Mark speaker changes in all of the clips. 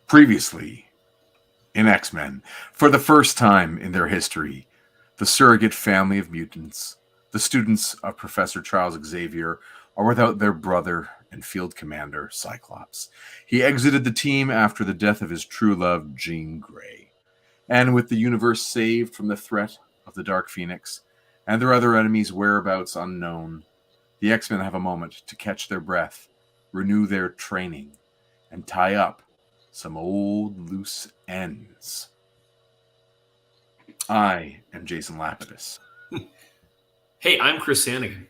Speaker 1: Previously in X-Men, for the first time in their history, the surrogate family of mutants, the students of Professor Charles Xavier, are without their brother and field commander, Cyclops. He exited the team after the death of his true love, Jean Grey. And with the universe saved from the threat of the Dark Phoenix and their other enemies' whereabouts unknown, the X-Men have a moment to catch their breath, renew their training, and tie up some old loose ends. I am Jason Lapidus.
Speaker 2: Hey, I'm Chris Sanagan.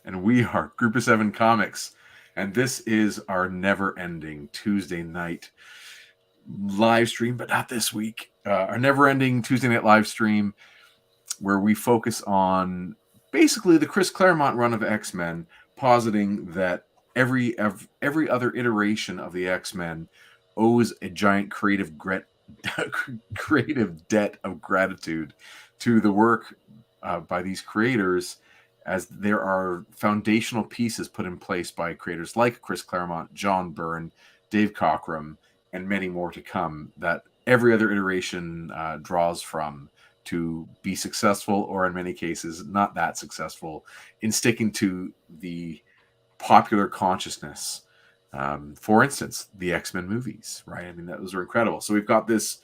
Speaker 1: And we are Group of Seven Comics. And this is our never-ending Tuesday night live stream, but not this week. Our never-ending Tuesday night live stream where we focus on basically the Chris Claremont run of X-Men, positing that every other iteration of the X-Men owes a giant creative debt of gratitude to the work by these creators, as there are foundational pieces put in place by creators like Chris Claremont, John Byrne, Dave Cockrum, and many more to come that every other iteration draws from to be successful, or in many cases not that successful, in sticking to the popular consciousness. For instance, the X-Men movies, right? I mean, those are incredible. So we've got this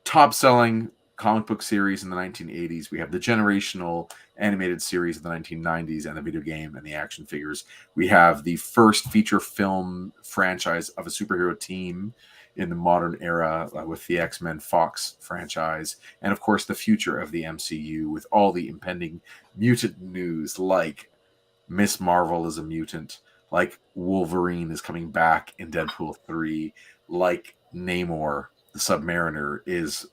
Speaker 1: top-selling comic book series in the 1980s. We have the generational animated series in the 1990s, and the video game and the action figures. We have the first feature film franchise of a superhero team in the modern era with the X-Men Fox franchise. And of course, the future of the MCU with all the impending mutant news, like Miss Marvel is a mutant, like Wolverine is coming back in Deadpool 3, like Namor, the Submariner, is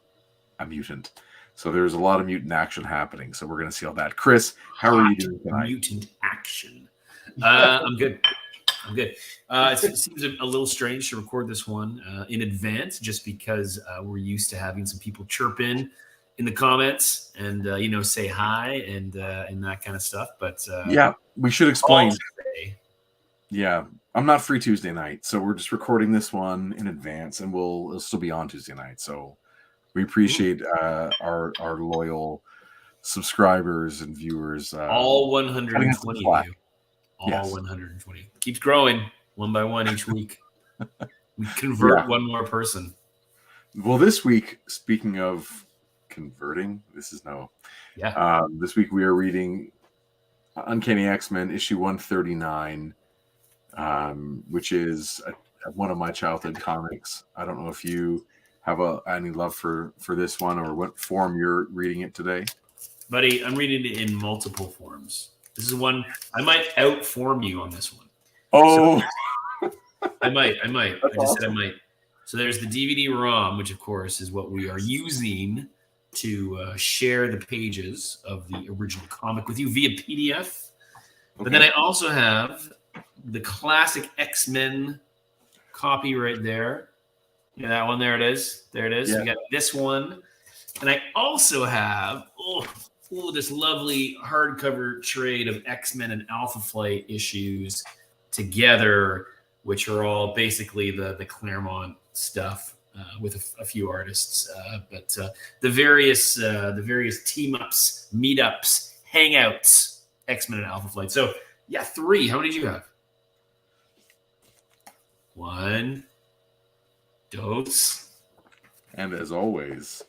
Speaker 1: a mutant. So there's a lot of mutant action happening. So we're going to see all that. Chris, how are you doing tonight?
Speaker 2: Mutant action. I'm good. It seems a little strange to record this one in advance, just because we're used to having some people chirp in the comments and say hi and that kind of stuff. But
Speaker 1: yeah, we should explain. Yeah, I'm not free Tuesday night, so we're just recording this one in advance, and it'll still be on Tuesday night. So we appreciate our loyal subscribers and viewers.
Speaker 2: All 120 of you. All
Speaker 1: yes.
Speaker 2: 120. Keeps growing one by one each week. We convert one more person.
Speaker 1: Well, this week, speaking of converting, this week we are reading Uncanny X-Men issue 139, which is one of my childhood comics. I don't know if you have any love for this one, or what form you're reading it today.
Speaker 2: Buddy, I'm reading it in multiple forms. This is one I might outform you on this one.
Speaker 1: Oh,
Speaker 2: so, I might. I just said I might. So there's the DVD-ROM, which of course is what we are using to share the pages of the original comic with you via PDF. Okay. But then I also have the classic X-Men copy right there. Yeah, that one. There it is. Yeah. We got this one, and I also have this lovely hardcover trade of X-Men and Alpha Flight issues together, which are all basically the Claremont stuff with a few artists, but the various team-ups, meetups, hangouts, X-Men and Alpha Flight. So yeah, 3. How many did you have? 1 dose.
Speaker 1: And as always,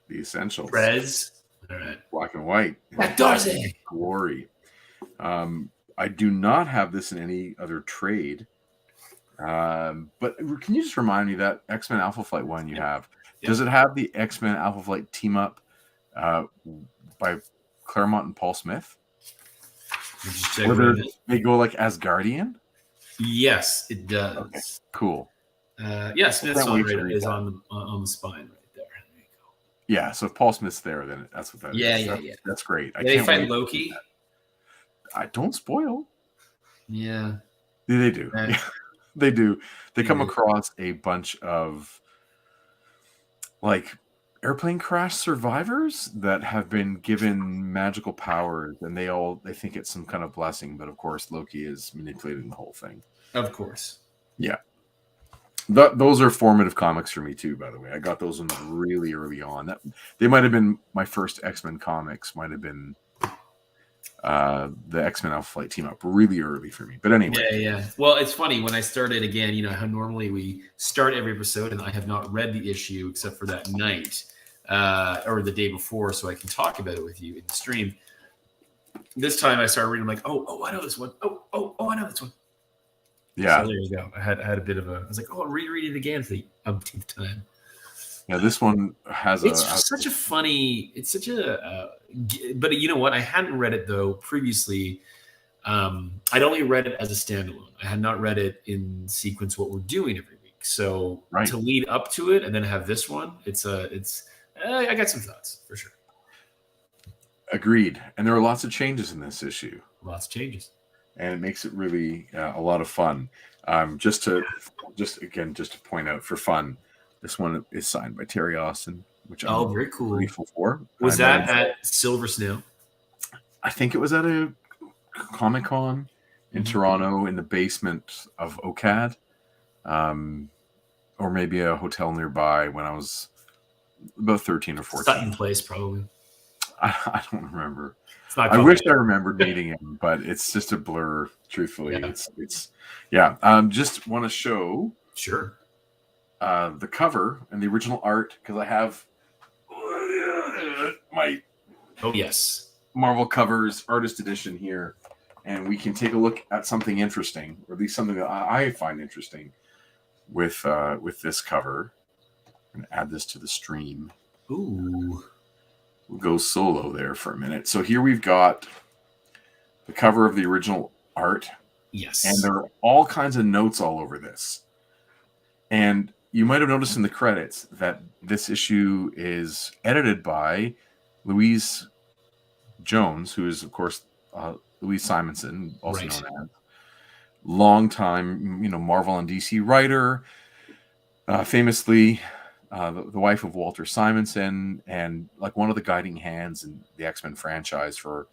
Speaker 1: the essentials.
Speaker 2: Reds. All right.
Speaker 1: Black and white.
Speaker 2: Black Darcy.
Speaker 1: Glory. I do not have this in any other trade. But can you just remind me that X-Men Alpha Flight one you have? Yeah. Does it have the X-Men Alpha Flight team up by Claremont and Paul Smith? They go like Asgardian?
Speaker 2: Yes, it does. Okay,
Speaker 1: cool.
Speaker 2: Smith's is on the spine right there. There you go.
Speaker 1: Yeah, so if Paul Smith's there, then that's what that is.
Speaker 2: Yeah.
Speaker 1: That's great.
Speaker 2: They find Loki?
Speaker 1: I don't spoil.
Speaker 2: Yeah.
Speaker 1: They do. Yeah, they do. They come across a bunch of like airplane crash survivors that have been given magical powers, and they think it's some kind of blessing, but of course Loki is manipulating the whole thing.
Speaker 2: Of course.
Speaker 1: Yeah. Those are formative comics for me too, by the way. I got those ones really early on. They might have been my first X-Men comics, might have been the X-Men Alpha Flight team up really early for me. But anyway.
Speaker 2: Yeah. Well, it's funny when I started again, you know, how normally we start every episode and I have not read the issue except for that night or the day before, so I can talk about it with you in the stream. This time I started reading, I'm like, oh, I know this one. Oh, I know this one.
Speaker 1: Yeah.
Speaker 2: So there you go. I had a bit of I was like, I'll reread it again for the umpteenth time.
Speaker 1: Yeah, this one has
Speaker 2: such a funny, it's such a, but you know what? I hadn't read it though previously. I'd only read it as a standalone. I had not read it in sequence what we're doing every week. So to lead up to it and then have this one, I got some thoughts for sure.
Speaker 1: Agreed. And there are lots of changes in this issue.
Speaker 2: Lots of changes.
Speaker 1: And it makes it really a lot of fun. Just to point out for fun, this one is signed by Terry Austin, which I'm
Speaker 2: very cool.
Speaker 1: grateful for.
Speaker 2: Was that at Silver Snail?
Speaker 1: I think it was at a Comic-Con in Toronto in the basement of OCAD, or maybe a hotel nearby when I was about 13 or 14.
Speaker 2: Sutton Place, probably.
Speaker 1: I don't remember.
Speaker 2: I
Speaker 1: wish I remembered meeting him, but it's just a blur. Truthfully, just want to show the cover and the original art because I have my Marvel Covers artist edition here, and we can take a look at something interesting, or at least something that I find interesting with this cover. I'm going to add this to the stream.
Speaker 2: Ooh.
Speaker 1: We'll go solo there for a minute. So here we've got the cover of the original art.
Speaker 2: Yes.
Speaker 1: And there are all kinds of notes all over this. And you might have noticed in the credits that this issue is edited by Louise Jones, who is, of course, Louise Simonson, also known as longtime, Marvel and DC writer, famously the wife of Walter Simonson, and like one of the guiding hands in the X-Men franchise for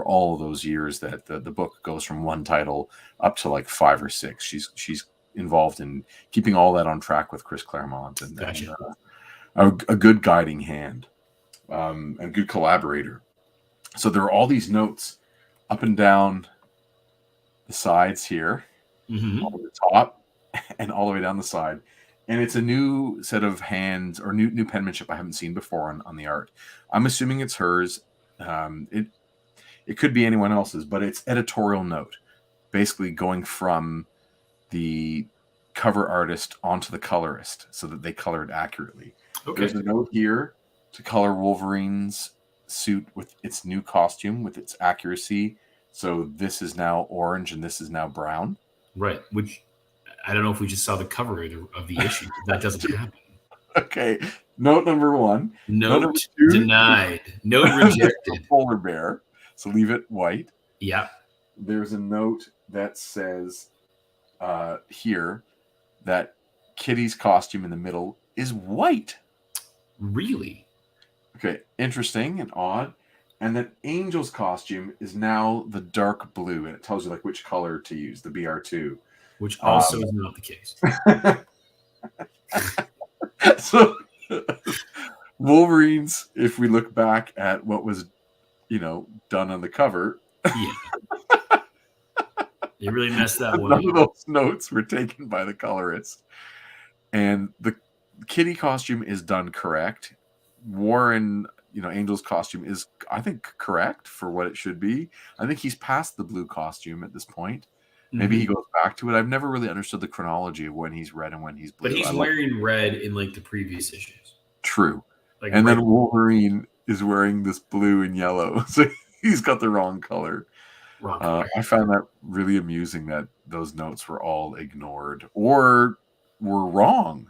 Speaker 1: all of those years that the book goes from one title up to like 5 or 6. She's involved in keeping all that on track with Chris Claremont, and a good guiding hand, and good collaborator. So there are all these notes up and down the sides here, all the top, and all the way down the side. And it's a new set of hands or new penmanship I haven't seen before on the art. I'm assuming it's hers. It could be anyone else's, but it's editorial note, basically going from the cover artist onto the colorist so that they colored accurately. Okay. There's a note here to color Wolverine's suit with its new costume, with its accuracy. So this is now orange and this is now brown.
Speaker 2: Right, which I don't know if we just saw the cover of the issue. That doesn't happen.
Speaker 1: Okay. Note number 1.
Speaker 2: Note number 2, denied. Note rejected.
Speaker 1: Polar bear. So leave it white.
Speaker 2: Yeah.
Speaker 1: There's a note that says here that Kitty's costume in the middle is white.
Speaker 2: Really?
Speaker 1: Okay. Interesting and odd. And then Angel's costume is now the dark blue, and it tells you like which color to use, the BR2.
Speaker 2: Which also is not the case.
Speaker 1: So Wolverine's, if we look back at what was, done on the cover,
Speaker 2: they really messed that one up.
Speaker 1: None of those notes were taken by the colorist. And the Kitty costume is done correct. Warren, Angel's costume is, I think, correct for what it should be. I think he's past the blue costume at this point. Maybe he goes back to it. I've never really understood the chronology of when he's red and when he's blue.
Speaker 2: But he's wearing red in like the previous issues.
Speaker 1: True. Like and then Wolverine is wearing this blue and yellow. So he's got the wrong color. I found that really amusing that those notes were all ignored or were wrong.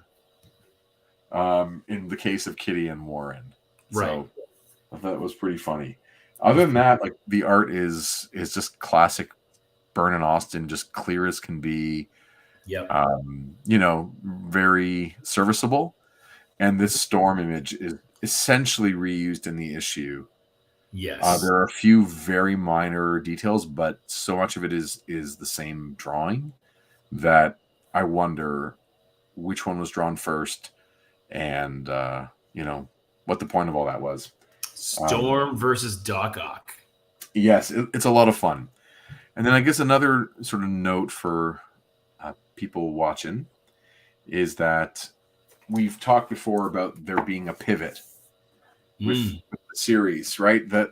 Speaker 1: In the case of Kitty and Warren.
Speaker 2: Right.
Speaker 1: So I thought it was pretty funny. Other than that, like the art is just classic Byrne and Austin, just clear as can be.
Speaker 2: Yep.
Speaker 1: Very serviceable. And this storm image is essentially reused in the issue.
Speaker 2: Yes.
Speaker 1: There are a few very minor details, but so much of it is the same drawing that I wonder which one was drawn first, and what the point of all that was.
Speaker 2: Storm versus Doc Ock.
Speaker 1: Yes, it's a lot of fun. And then I guess another sort of note for people watching is that we've talked before about there being a pivot with the series, right? That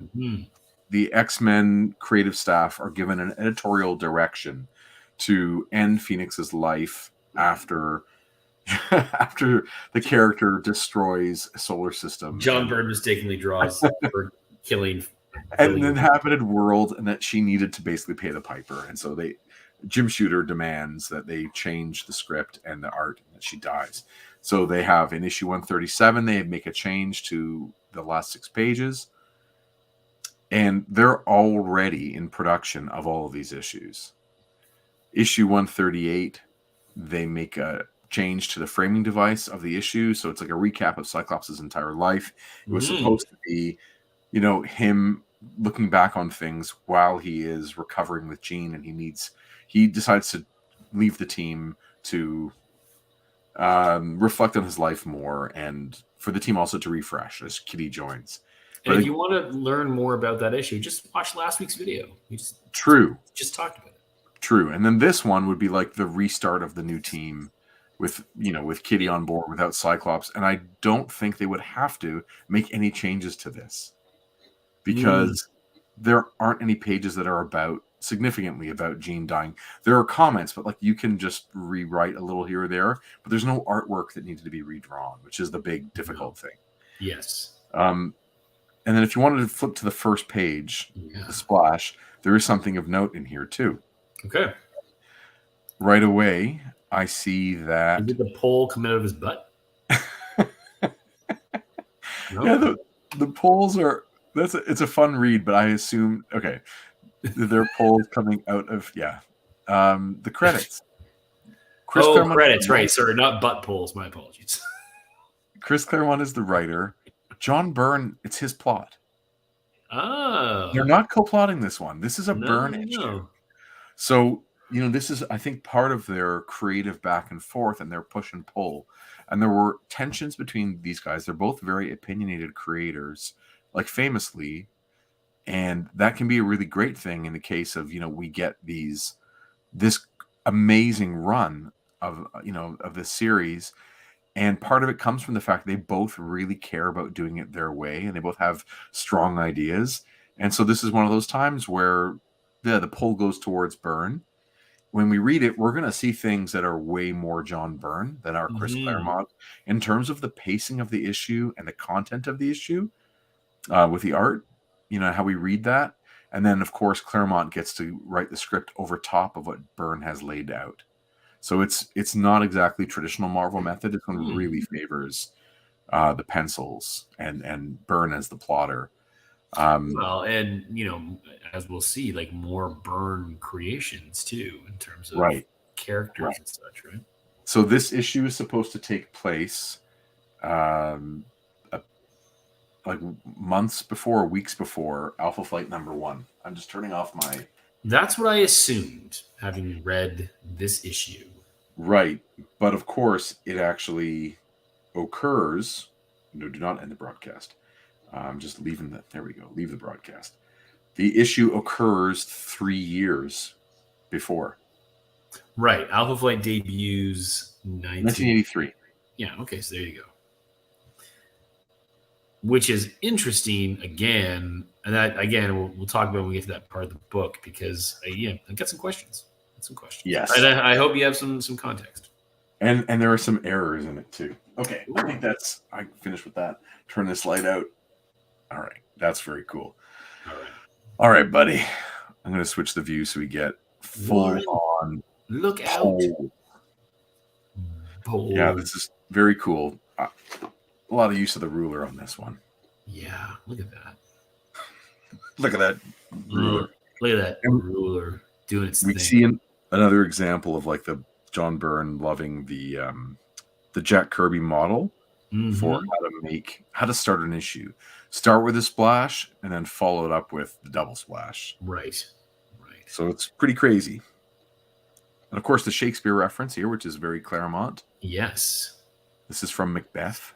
Speaker 1: the X-Men creative staff are given an editorial direction to end Phoenix's life after the character destroys a solar system.
Speaker 2: John Byrne mistakenly draws for killing
Speaker 1: an inhabited world, and that she needed to basically pay the piper. And so Jim Shooter demands that they change the script and the art, and that she dies. So they have in issue 137, they make a change to the last 6 pages, and they're already in production of all of these issues. Issue 138, they make a change to the framing device of the issue, so it's like a recap of Cyclops' entire life. It was supposed to be, him looking back on things while he is recovering with Jean, and he decides to leave the team to reflect on his life more, and for the team also to refresh as Kitty joins.
Speaker 2: And if you want to learn more about that issue, just watch last week's video. We just talked about it.
Speaker 1: True. And then this one would be like the restart of the new team with Kitty on board without Cyclops. And I don't think they would have to make any changes to this, because there aren't any pages that are significantly about Jean dying. There are comments, but like you can just rewrite a little here or there, but there's no artwork that needs to be redrawn, which is the big difficult thing.
Speaker 2: Yes.
Speaker 1: And then if you wanted to flip to the first page, the splash, there is something of note in here too.
Speaker 2: Okay.
Speaker 1: Right away, I see that.
Speaker 2: Did the pole come out of his butt? No.
Speaker 1: Yeah, the poles are. It's a fun read, but I assume there are poles coming out of the credits.
Speaker 2: Credits, right? Sorry, not butt poles. My apologies.
Speaker 1: Chris Claremont is the writer. John Byrne, it's his plot.
Speaker 2: Oh,
Speaker 1: they're not co-plotting this one. This is a Byrne issue. So this is, I think, part of their creative back and forth and their push and pull. And there were tensions between these guys. They're both very opinionated creators, like famously, and that can be a really great thing in the case of we get this amazing run of this series. And part of it comes from the fact they both really care about doing it their way, and they both have strong ideas. And so this is one of those times where the pull goes towards Byrne. When we read it, we're going to see things that are way more John Byrne than our Chris Claremont in terms of the pacing of the issue and the content of the issue with the art, how we read that. And then, of course, Claremont gets to write the script over top of what Byrne has laid out. So it's not exactly traditional Marvel method. This one really favors the pencils and Byrne as the plotter.
Speaker 2: Well, and as we'll see, like more Byrne creations too, in terms of characters and such, right?
Speaker 1: So this issue is supposed to take place like months before, weeks before Alpha Flight #1. I'm just turning off my.
Speaker 2: That's what I assumed, having read this issue.
Speaker 1: Right. But of course, it actually occurs. No, do not end the broadcast. I'm just leaving there we go. Leave the broadcast. The issue occurs 3 years before.
Speaker 2: Right. Alpha Flight debuts
Speaker 1: 1983.
Speaker 2: Yeah. Okay. So there you go. Which is interesting again. And that, again, we'll talk about when we get to that part of the book, because I've got some questions.
Speaker 1: Yes.
Speaker 2: And I hope you have some context.
Speaker 1: And there are some errors in it too. Okay. I think I finished with that. Turn this light out. All right. That's very cool. All right, buddy. I'm going to switch the view so we get full on.
Speaker 2: Look out.
Speaker 1: Pole. Yeah, this is very cool. A lot of use of the ruler on this one.
Speaker 2: Yeah, look at that.
Speaker 1: Look at that ruler.
Speaker 2: Look at that ruler doing its thing.
Speaker 1: We see another example of like the John Byrne loving the Jack Kirby model for how to start an issue. Start with a splash and then follow it up with the double splash.
Speaker 2: Right.
Speaker 1: So it's pretty crazy. And of course, the Shakespeare reference here, which is very Claremont.
Speaker 2: Yes.
Speaker 1: This is from Macbeth.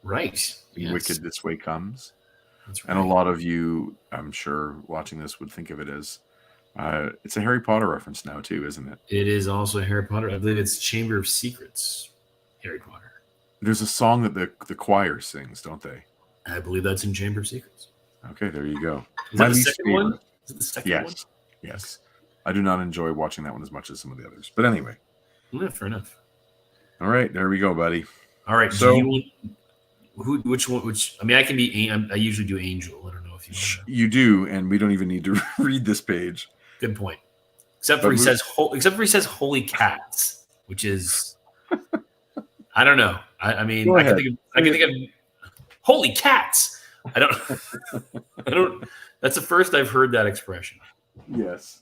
Speaker 2: Right. Yes.
Speaker 1: Wicked This Way Comes.
Speaker 2: That's right.
Speaker 1: And a lot of you, I'm sure, watching this would think of it as it's a Harry Potter reference now too, isn't it?
Speaker 2: It is also Harry Potter. I believe it's Chamber of Secrets, Harry Potter.
Speaker 1: There's a song that the choir sings, don't they?
Speaker 2: I believe that's in Chamber of Secrets.
Speaker 1: Okay, there you go.
Speaker 2: Is that the second one? Is it the second one?
Speaker 1: Yes. I do not enjoy watching that one as much as some of the others. But anyway.
Speaker 2: Yeah, fair enough.
Speaker 1: All right, there we go, buddy.
Speaker 2: All right.
Speaker 1: So,
Speaker 2: which one? I mean, I can be. I usually do Angel. I don't know if
Speaker 1: you do, and we don't even need to read this page.
Speaker 2: Good point. Except for he says "Holy cats," which is I don't know. I mean, I can think of "Holy cats." I don't. That's the first I've heard that expression.
Speaker 1: Yes.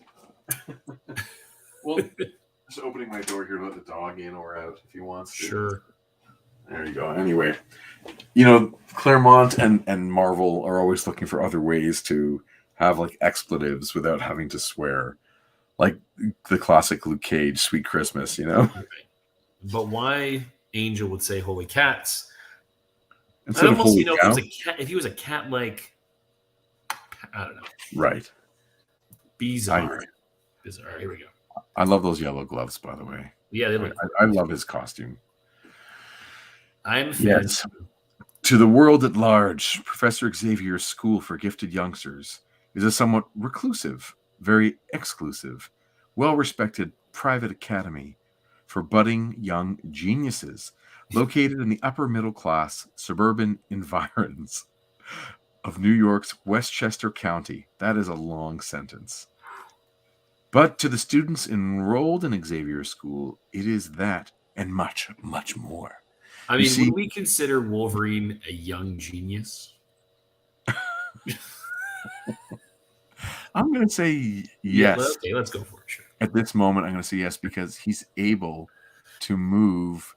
Speaker 1: Well, just opening my door here to let the dog in or out if he wants to.
Speaker 2: Sure.
Speaker 1: There you go. Anyway, you know, Claremont and Marvel are always looking for other ways to have like expletives without having to swear. Like the classic Luke Cage, Sweet Christmas, you know?
Speaker 2: But why Angel would say holy cats?
Speaker 1: Instead
Speaker 2: I almost,
Speaker 1: of
Speaker 2: you know, if he was a cat like, I don't know.
Speaker 1: Right.
Speaker 2: Bizarre. Here we go.
Speaker 1: I love those yellow gloves, by the way.
Speaker 2: Yeah, they look
Speaker 1: I love his costume.
Speaker 2: I'm a fan.
Speaker 1: Yes. To the world at large, Professor Xavier's School for Gifted Youngsters is a somewhat reclusive, very exclusive, well-respected private academy for budding young geniuses located in the upper middle-class suburban environs of New York's Westchester County. That is a long sentence. But to the students enrolled in Xavier's School, it is that and much, much more.
Speaker 2: I mean, would we consider Wolverine a young genius?
Speaker 1: I'm going to say yes.
Speaker 2: Yeah, okay, let's go for it. Sure.
Speaker 1: At this moment, I'm going to say yes because he's able to move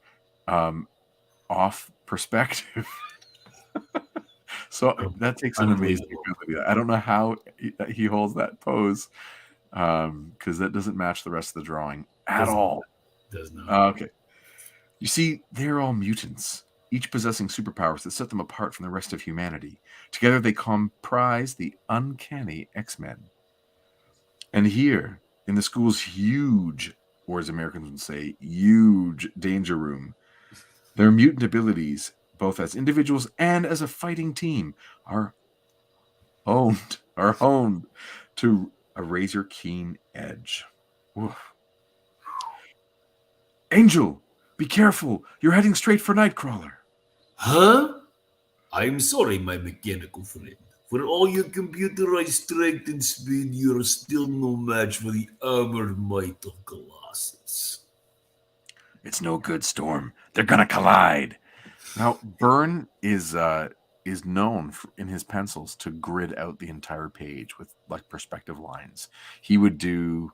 Speaker 1: off perspective. So that takes an amazing ability. I don't know how he holds that pose because that doesn't match the rest of the drawing at all.
Speaker 2: Does not.
Speaker 1: Okay. You see, they're all mutants, each possessing superpowers that set them apart from the rest of humanity. Together, they comprise the Uncanny X-Men. And here, in the school's huge, or as Americans would say, huge danger room, their mutant abilities, both as individuals and as a fighting team, are honed to a razor-keen edge. Oof. Angel! Be careful! You're heading straight for Nightcrawler.
Speaker 2: Huh? I'm sorry, my mechanical friend. For all your computerized strength and speed, you're still no match for the armored might of Colossus.
Speaker 1: It's no good, Storm. They're gonna collide. Now, Byrne is known in his pencils to grid out the entire page with like perspective lines. He would do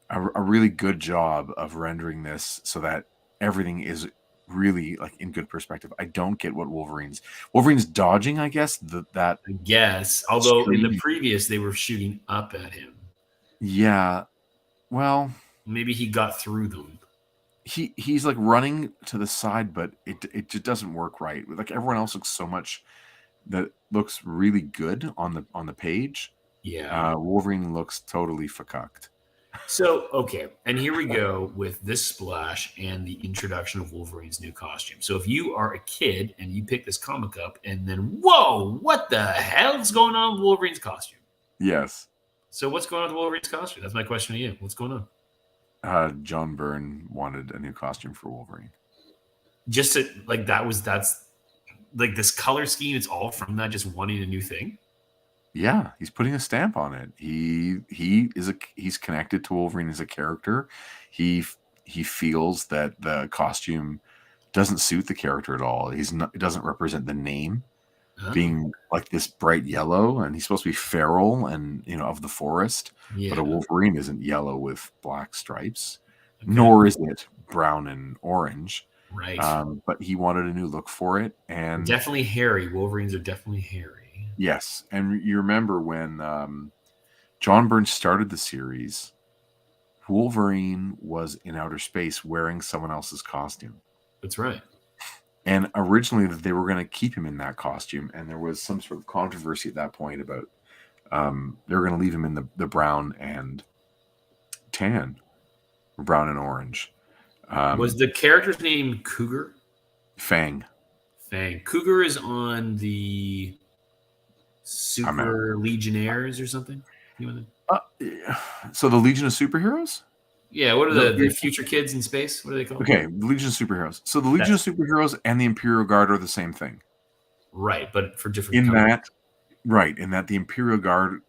Speaker 1: a really good job of rendering this so that everything is really like in good perspective. I don't get what Wolverine's dodging, I guess. I
Speaker 2: guess. Although in the previous they were shooting up at him.
Speaker 1: Yeah. Well,
Speaker 2: maybe he got through them.
Speaker 1: He's like running to the side, but it just doesn't work right. Like everyone else looks so much that looks really good on the page.
Speaker 2: Yeah.
Speaker 1: Wolverine looks totally fucked.
Speaker 2: So, okay, and here we go with this splash and the introduction of Wolverine's new costume. So if you are a kid and you pick this comic up and then, whoa, what the hell's going on with Wolverine's costume?
Speaker 1: Yes.
Speaker 2: So what's going on with Wolverine's costume? That's my question to you. What's going
Speaker 1: on? John Byrne wanted a new costume for Wolverine.
Speaker 2: Just to, like, that's like this color scheme, it's all from that, just wanting a new thing?
Speaker 1: Yeah, he's putting a stamp on it. He's connected to Wolverine as a character. He feels that the costume doesn't suit the character at all. It doesn't represent the name, being like this bright yellow, and he's supposed to be feral and of the forest. Yeah. But a Wolverine isn't yellow with black stripes, nor is it brown and orange.
Speaker 2: Right.
Speaker 1: But he wanted a new look for it, and
Speaker 2: definitely hairy. Wolverines are definitely hairy.
Speaker 1: Yes, and you remember when John Byrne started the series, Wolverine was in outer space wearing someone else's costume.
Speaker 2: That's right.
Speaker 1: And originally they were going to keep him in that costume, and there was some sort of controversy at that point about they were going to leave him in the brown and tan, brown and orange.
Speaker 2: Was the character's name Cougar?
Speaker 1: Fang.
Speaker 2: Cougar is on the Super Legionnaires or something.
Speaker 1: So the Legion of Superheroes?
Speaker 2: Yeah, what are the future kids in space? What are they called?
Speaker 1: Okay, the Legion of Superheroes. So the Legion of Superheroes and the Imperial Guard are the same thing.
Speaker 2: Right, but for different
Speaker 1: in that the Imperial Guard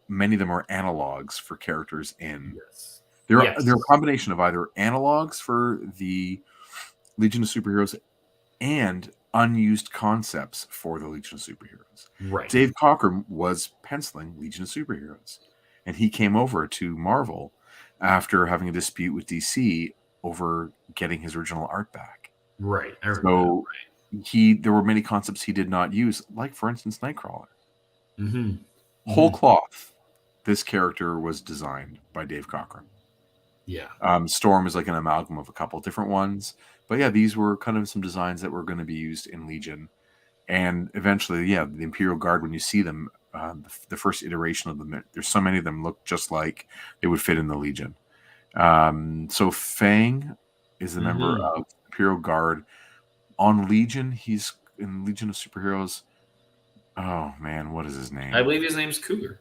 Speaker 1: many of them are analogs for characters in.
Speaker 2: Yes.
Speaker 1: They're a combination of either analogs for the Legion of Superheroes and unused concepts for the Legion of Superheroes.
Speaker 2: Right.
Speaker 1: Dave Cockrum was penciling Legion of Superheroes, and he came over to Marvel after having a dispute with DC over getting his original art back.
Speaker 2: Right.
Speaker 1: So there were many concepts he did not use, like, for instance, Nightcrawler. Whole cloth. This character was designed by Dave Cockrum.
Speaker 2: Yeah.
Speaker 1: Storm is like an amalgam of a couple different ones. But yeah, these were kind of some designs that were going to be used in Legion. And eventually, the Imperial Guard, when you see them, the first iteration of them, there's so many of them look just like they would fit in the Legion. So Fang is the member of the Imperial Guard. On Legion, he's in Legion of Superheroes. Oh man, what is his name?
Speaker 2: I believe his name's Cougar.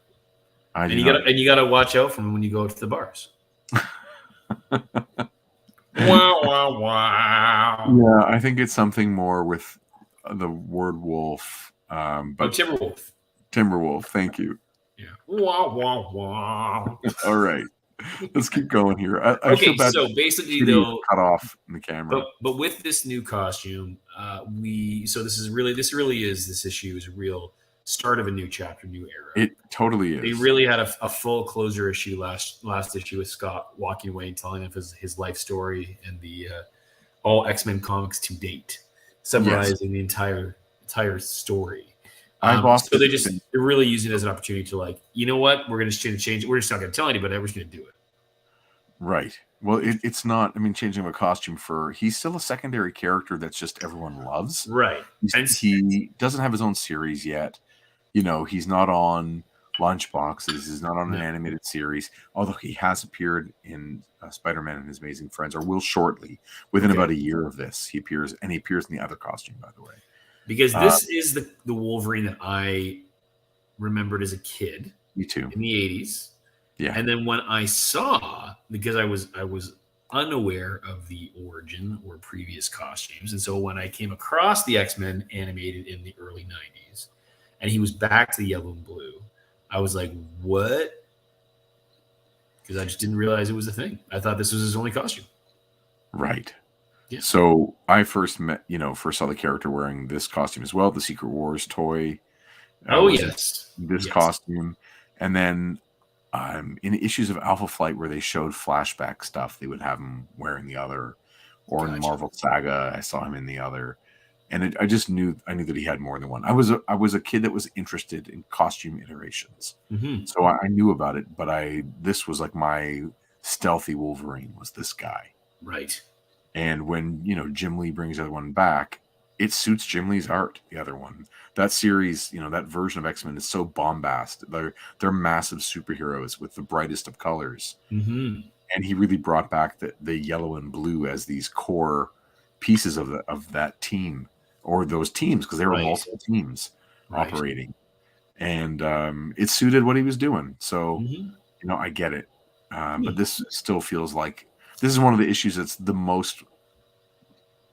Speaker 2: And you got to watch out for him when you go to the bars. Wow.
Speaker 1: Yeah, I think it's something more with the word wolf. But
Speaker 2: Timberwolf.
Speaker 1: Timberwolf, thank you.
Speaker 2: Yeah. Wow.
Speaker 1: All right. Let's keep going here. I
Speaker 2: okay,
Speaker 1: feel bad
Speaker 2: so basically they'll
Speaker 1: cut off in the camera.
Speaker 2: But with this new costume, this issue is a real start of a new chapter, new era.
Speaker 1: It totally is.
Speaker 2: They really had a full closure issue last issue with Scott walking away and telling of his life story and the all X-Men comics to date, summarizing the entire story. So they're really using it as an opportunity to, like, you know what, we're going to change it. We're just not going to tell anybody. We're just going to do it.
Speaker 1: Right. Well, it's not. I mean, changing a costume he's still a secondary character that's just everyone loves.
Speaker 2: Right.
Speaker 1: He doesn't have his own series yet. You know, he's not on Lunchboxes. He's not on an animated series. Although he has appeared in Spider-Man and His Amazing Friends, or will shortly. Within about a year of this, he appears in the other costume, by the way.
Speaker 2: Because this is the Wolverine that I remembered as a kid.
Speaker 1: Me too.
Speaker 2: In the 80s.
Speaker 1: Yeah.
Speaker 2: And then when I saw, because I was unaware of the origin or previous costumes, and so when I came across the X-Men animated in the early 90s, and he was back to the yellow and blue, I was like, what? Because I just didn't realize it was a thing. I thought this was his only costume.
Speaker 1: Right.
Speaker 2: Yeah.
Speaker 1: So I first saw the character wearing this costume as well, the Secret Wars toy. This costume. And then in issues of Alpha Flight where they showed flashback stuff, they would have him wearing the other. Or in the Marvel Saga, I saw him in the other. And I knew that he had more than one. I was a kid that was interested in costume iterations. So I knew about it, but this was like my stealthy Wolverine was this guy.
Speaker 2: Right.
Speaker 1: And when, Jim Lee brings the other one back, it suits Jim Lee's art, the other one. That series, that version of X-Men is so bombastic. They're massive superheroes with the brightest of colors. And he really brought back the yellow and blue as these core pieces of that team, or those teams, because there were multiple teams operating. And it suited what he was doing. So, I get it. But this still feels like this is one of the issues that's the most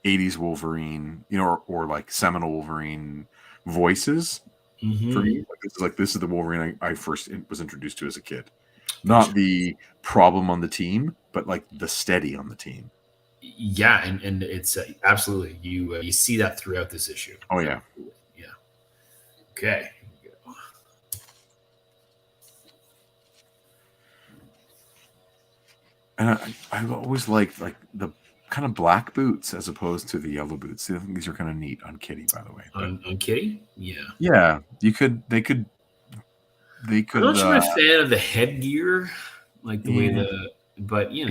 Speaker 1: 80s Wolverine, or like seminal Wolverine voices for me. This is the Wolverine I first was introduced to as a kid. Not the problem on the team, but like the steady on the team.
Speaker 2: Yeah, and it's absolutely you see that throughout this issue.
Speaker 1: Oh yeah,
Speaker 2: yeah. Okay.
Speaker 1: And I've always liked like the kind of black boots as opposed to the yellow boots. I think these are kind of neat on Kitty, by the way.
Speaker 2: On Kitty? Yeah.
Speaker 1: Yeah, they could.
Speaker 2: I'm not sure I'm a fan of the headgear, like the way But hey,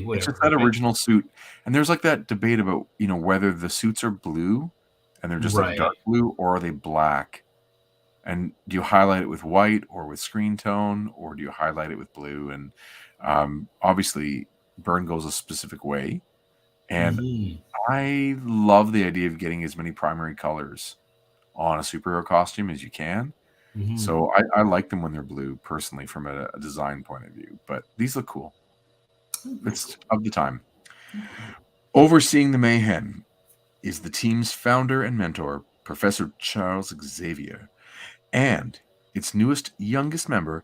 Speaker 2: whatever.
Speaker 1: It's just that original suit. And there's like that debate about, whether the suits are blue and they're just like dark blue, or are they black? And do you highlight it with white or with screen tone, or do you highlight it with blue? And obviously Byrne goes a specific way. And I love the idea of getting as many primary colors on a superhero costume as you can. So I like them when they're blue, personally, from a design point of view. But these look cool. It's of the time. Overseeing the mayhem is the team's founder and mentor, Professor Charles Xavier, and its youngest member,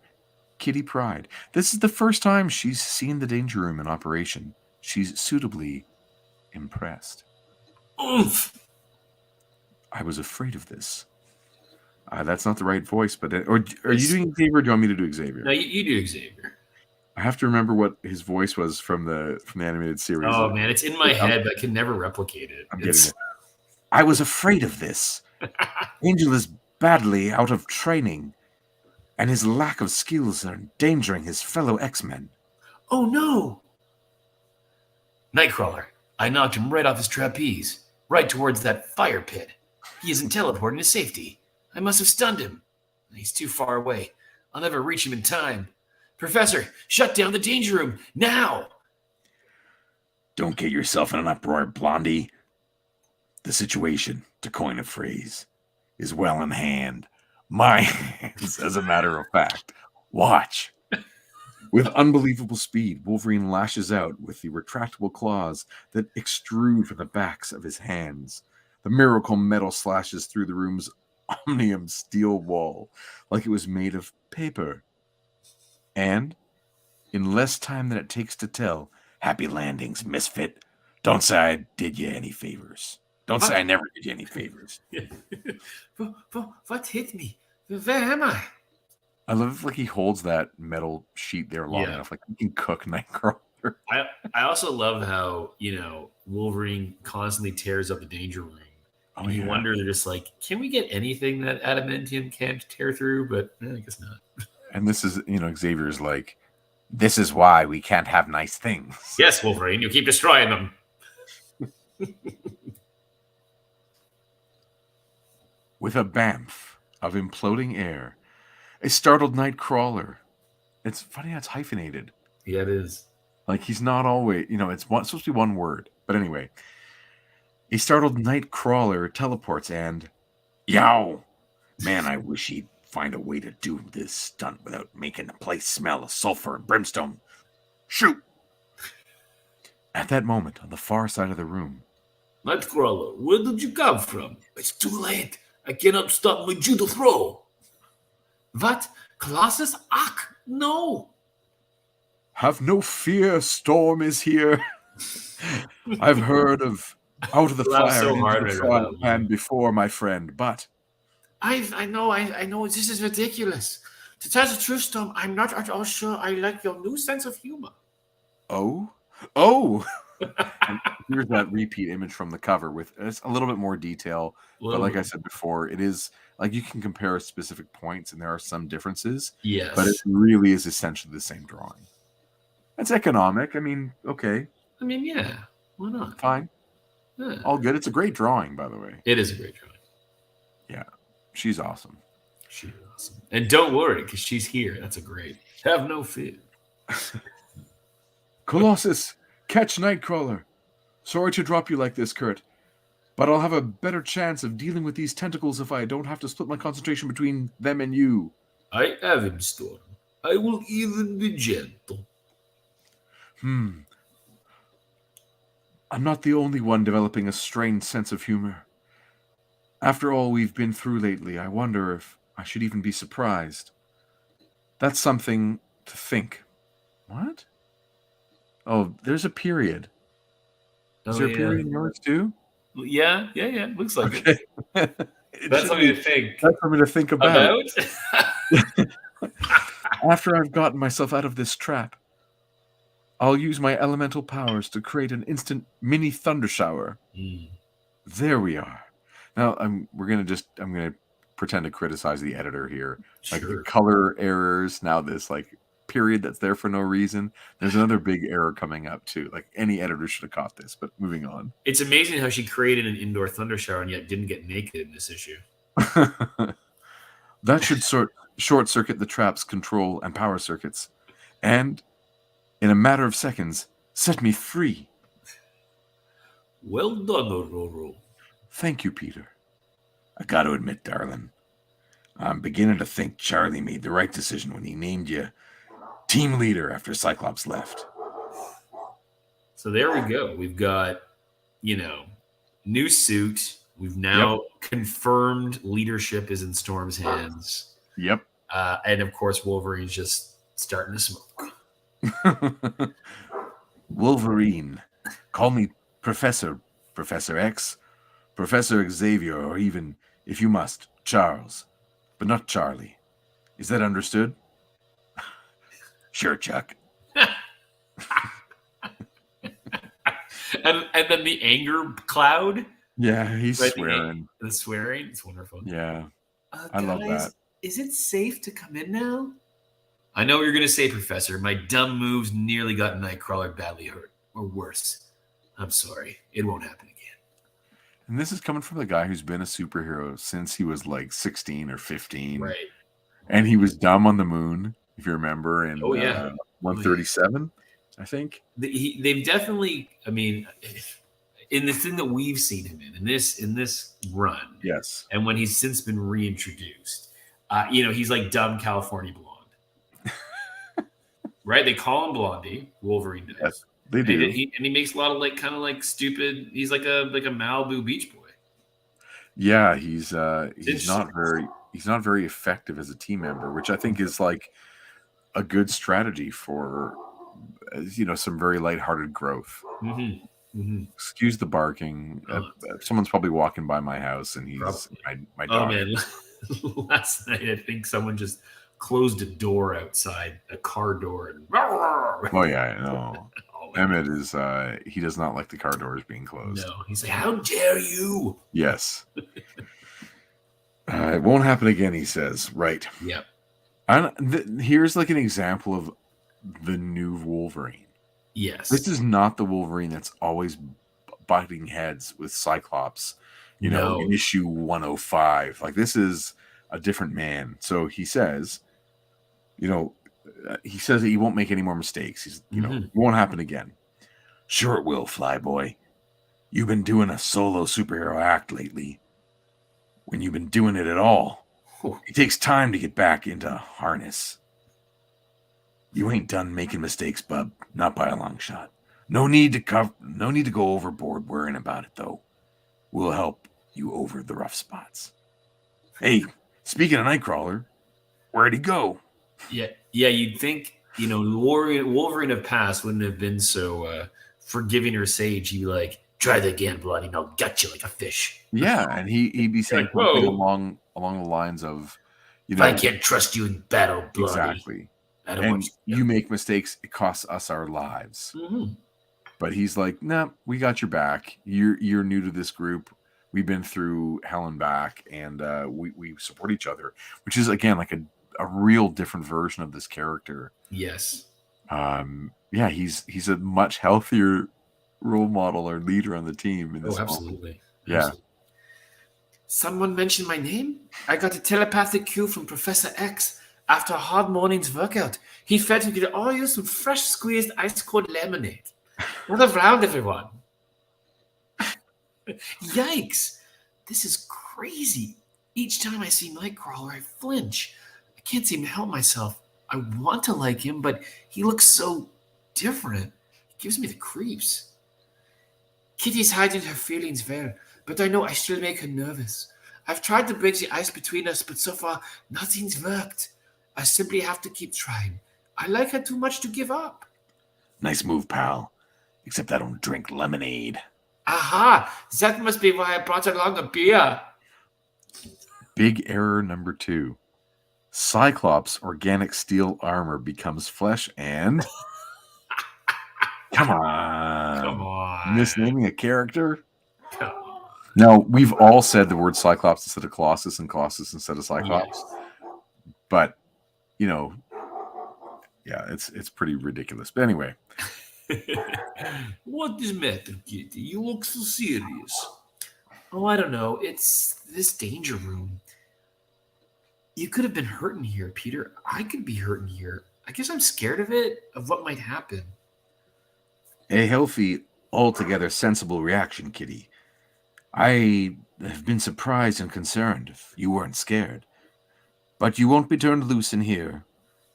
Speaker 1: Kitty Pryde. This is the first time she's seen the Danger Room in operation. She's suitably impressed.
Speaker 2: Oof!
Speaker 1: I was afraid of this. That's not the right voice, but are you doing Xavier, or do you want me to do Xavier?
Speaker 2: No, you do Xavier.
Speaker 1: I have to remember what his voice was from the animated series.
Speaker 2: Oh man, it's in my head, but I can never replicate it.
Speaker 1: I'm getting it. I was afraid of this. Angel is badly out of training, and his lack of skills are endangering his fellow X-Men.
Speaker 2: Oh no! Nightcrawler, I knocked him right off his trapeze, right towards that fire pit. He isn't teleporting to safety. I must have stunned him. He's too far away. I'll never reach him in time. Professor, shut down the Danger Room, now!
Speaker 1: Don't get yourself in an uproar, Blondie. The situation, to coin a phrase, is well in hand. My hands, as a matter of fact. Watch. With unbelievable speed, Wolverine lashes out with the retractable claws that extrude from the backs of his hands. The miracle metal slashes through the room's omnium steel wall like it was made of paper. And, in less time than it takes to tell, happy landings, misfit. Don't say I did you any favors. Don't say I never did you any favors.
Speaker 2: What hit me? Where am I?
Speaker 1: I love like he holds that metal sheet there long enough, like he can cook Nightcrawler.
Speaker 2: I also love how, Wolverine constantly tears up the Danger Room. And you wonder, they're just like, can we get anything that adamantium can't tear through? But I guess not.
Speaker 1: And this is, Xavier's like, this is why we can't have nice things.
Speaker 2: Yes, Wolverine, you keep destroying them.
Speaker 1: With a bamf of imploding air, a startled Nightcrawler. It's funny how it's hyphenated.
Speaker 2: Yeah, it is.
Speaker 1: Like he's not always, it's supposed to be one word. But anyway, a startled Nightcrawler teleports and, yow! Man, I wish he'd find a way to do this stunt without making the place smell of sulfur and brimstone. Shoot! At that moment, on the far side of the room,
Speaker 2: Nightcrawler, where did you come from? It's too late. I cannot stop my judo throw. What? Colossus? Ach, no!
Speaker 1: Have no fear, Storm is here. I've heard of out of the fire
Speaker 2: so
Speaker 1: into the frying pan before, my friend, but
Speaker 2: I know this is ridiculous. To tell the truth, Storm, I'm not at all sure I like your new sense of humor.
Speaker 1: Oh! And here's that repeat image from the cover with it's a little bit more detail. But like I said before, it is like you can compare specific points and there are some differences.
Speaker 2: Yes.
Speaker 1: But it really is essentially the same drawing. That's economic. I mean, okay.
Speaker 2: I mean, yeah. Why not?
Speaker 1: Fine.
Speaker 2: Yeah.
Speaker 1: All good. It's a great drawing, by the way.
Speaker 2: It is a great drawing.
Speaker 1: Yeah. She's awesome.
Speaker 2: She's awesome. And don't worry, because she's here. That's a great. Have no fear.
Speaker 1: Colossus, catch Nightcrawler. Sorry to drop you like this, Kurt. But I'll have a better chance of dealing with these tentacles if I don't have to split my concentration between them and you.
Speaker 2: I have him, Storm. I will even be gentle.
Speaker 1: I'm not the only one developing a strange sense of humor. After all we've been through lately, I wonder if I should even be surprised. That's something to think. What? Oh, there's a period. Is there a period in yours too?
Speaker 2: Yeah. Looks like it. That's something to think.
Speaker 1: That's something to think about. After I've gotten myself out of this trap, I'll use my elemental powers to create an instant mini thunder shower. There we are. Now I'm gonna pretend to criticize the editor here. Like the color errors. Now this like period that's there for no reason. There's another big error coming up too. Like any editor should have caught this, but moving on.
Speaker 2: It's amazing how she created an indoor thunder shower and yet didn't get naked in this issue.
Speaker 1: That should short circuit the trap's control and power circuits, and in a matter of seconds, set me free.
Speaker 2: Well done, Aurora.
Speaker 1: Thank you, Peter. I got to admit, darling, I'm beginning to think Charlie made the right decision when he named you team leader after Cyclops left.
Speaker 2: So there we go. We've got, new suit. We've now confirmed leadership is in Storm's hands.
Speaker 1: Yep.
Speaker 2: And of course, Wolverine's just starting to smoke.
Speaker 1: Wolverine. Call me Professor X, Professor Xavier, or even, if you must, Charles. But not Charlie. Is that understood? Sure, Chuck.
Speaker 2: and then the anger cloud.
Speaker 1: Yeah, he's
Speaker 2: Right,
Speaker 1: swearing.
Speaker 2: The swearing. It's wonderful.
Speaker 1: Yeah,
Speaker 2: I
Speaker 1: love that.
Speaker 2: Is it safe to come in now? I know what you're going to say, Professor. My dumb moves nearly got Nightcrawler badly hurt. Or worse. I'm sorry. It won't happen again.
Speaker 1: And this is coming from the guy who's been a superhero since he was like 16 or 15.
Speaker 2: Right.
Speaker 1: And he was dumb on the moon, if you remember, in 137, I think.
Speaker 2: They've definitely, in the thing that we've seen him in this run.
Speaker 1: Yes.
Speaker 2: And when he's since been reintroduced, he's like dumb California blonde. Right? They call him Blondie. Wolverine does.
Speaker 1: Yes, they do.
Speaker 2: And he makes a lot of stupid. He's like a Malibu Beach Boy.
Speaker 1: Yeah, he's not very effective as a team member, which I think is like a good strategy for some very lighthearted growth.
Speaker 2: Mm-hmm. Mm-hmm.
Speaker 1: Excuse the barking. Someone's probably walking by my house, and he's my dog.
Speaker 2: Oh man! Last night I think someone just closed a door outside, a car door, and
Speaker 1: oh yeah, I know. Emmett is he does not like the car doors being closed.
Speaker 2: No, he's like, "How dare you!"
Speaker 1: Yes. It won't happen again, he says. Right.
Speaker 2: Yep.
Speaker 1: Here's like an example of the new Wolverine.
Speaker 2: Yes.
Speaker 1: This is not the Wolverine that's always butting heads with Cyclops, in issue 105. Like, this is a different man. So he says, that he won't make any more mistakes. He's, it won't happen again. Sure it will, Flyboy. You've been doing a solo superhero act lately. When you've been doing it at all, it takes time to get back into harness. You ain't done making mistakes, bub. Not by a long shot. No need to go overboard worrying about it, though. We'll help you over the rough spots. Hey, speaking of Nightcrawler, where'd he go?
Speaker 2: Yeah. You'd think Wolverine of past wouldn't have been so forgiving or sage. He'd be like, "Try that again, bloody, and I'll gut you like a fish."
Speaker 1: Yeah, and he'd be saying something along the lines of,
Speaker 2: if I can't trust you in battle, bloody.
Speaker 1: Exactly. And you make mistakes, it costs us our lives.
Speaker 2: Mm-hmm.
Speaker 1: But he's like, "Nah, we got your back. You're new to this group. We've been through hell and back, and we support each other," which is again like a real different version of this character.
Speaker 2: Yes.
Speaker 1: He's a much healthier role model or leader on the team in this
Speaker 2: absolutely.
Speaker 1: Yeah.
Speaker 2: Absolutely. Someone mentioned my name. I got a telepathic cue from Professor X after a hard morning's workout. He felt we could all use some fresh squeezed ice cold lemonade. Another round, everyone. Yikes. This is crazy. Each time I see Nightcrawler, I flinch. I can't seem to help myself. I want to like him, but he looks so different. He gives me the creeps. Kitty's hiding her feelings well, but I know I still make her nervous. I've tried to break the ice between us, but so far, nothing's worked. I simply have to keep trying. I like her too much to give up.
Speaker 1: Nice move, pal. Except I don't drink lemonade.
Speaker 2: Aha! That must be why I brought along a beer.
Speaker 1: Big error number 2. Cyclops' organic steel armor becomes flesh and... Come on. Misnaming a character?
Speaker 2: Come on.
Speaker 1: Now, we've all said the word Cyclops instead of Colossus and Colossus instead of Cyclops.
Speaker 2: Yes.
Speaker 1: But, Yeah, it's pretty ridiculous. But anyway.
Speaker 2: What is matter, Kitty? You look so serious. Oh, I don't know. It's this danger room. You could have been hurt in here, Peter. I could be hurt in here. I guess I'm scared of it, of what might happen.
Speaker 1: A healthy, altogether sensible reaction, Kitty. I have been surprised and concerned if you weren't scared. But you won't be turned loose in here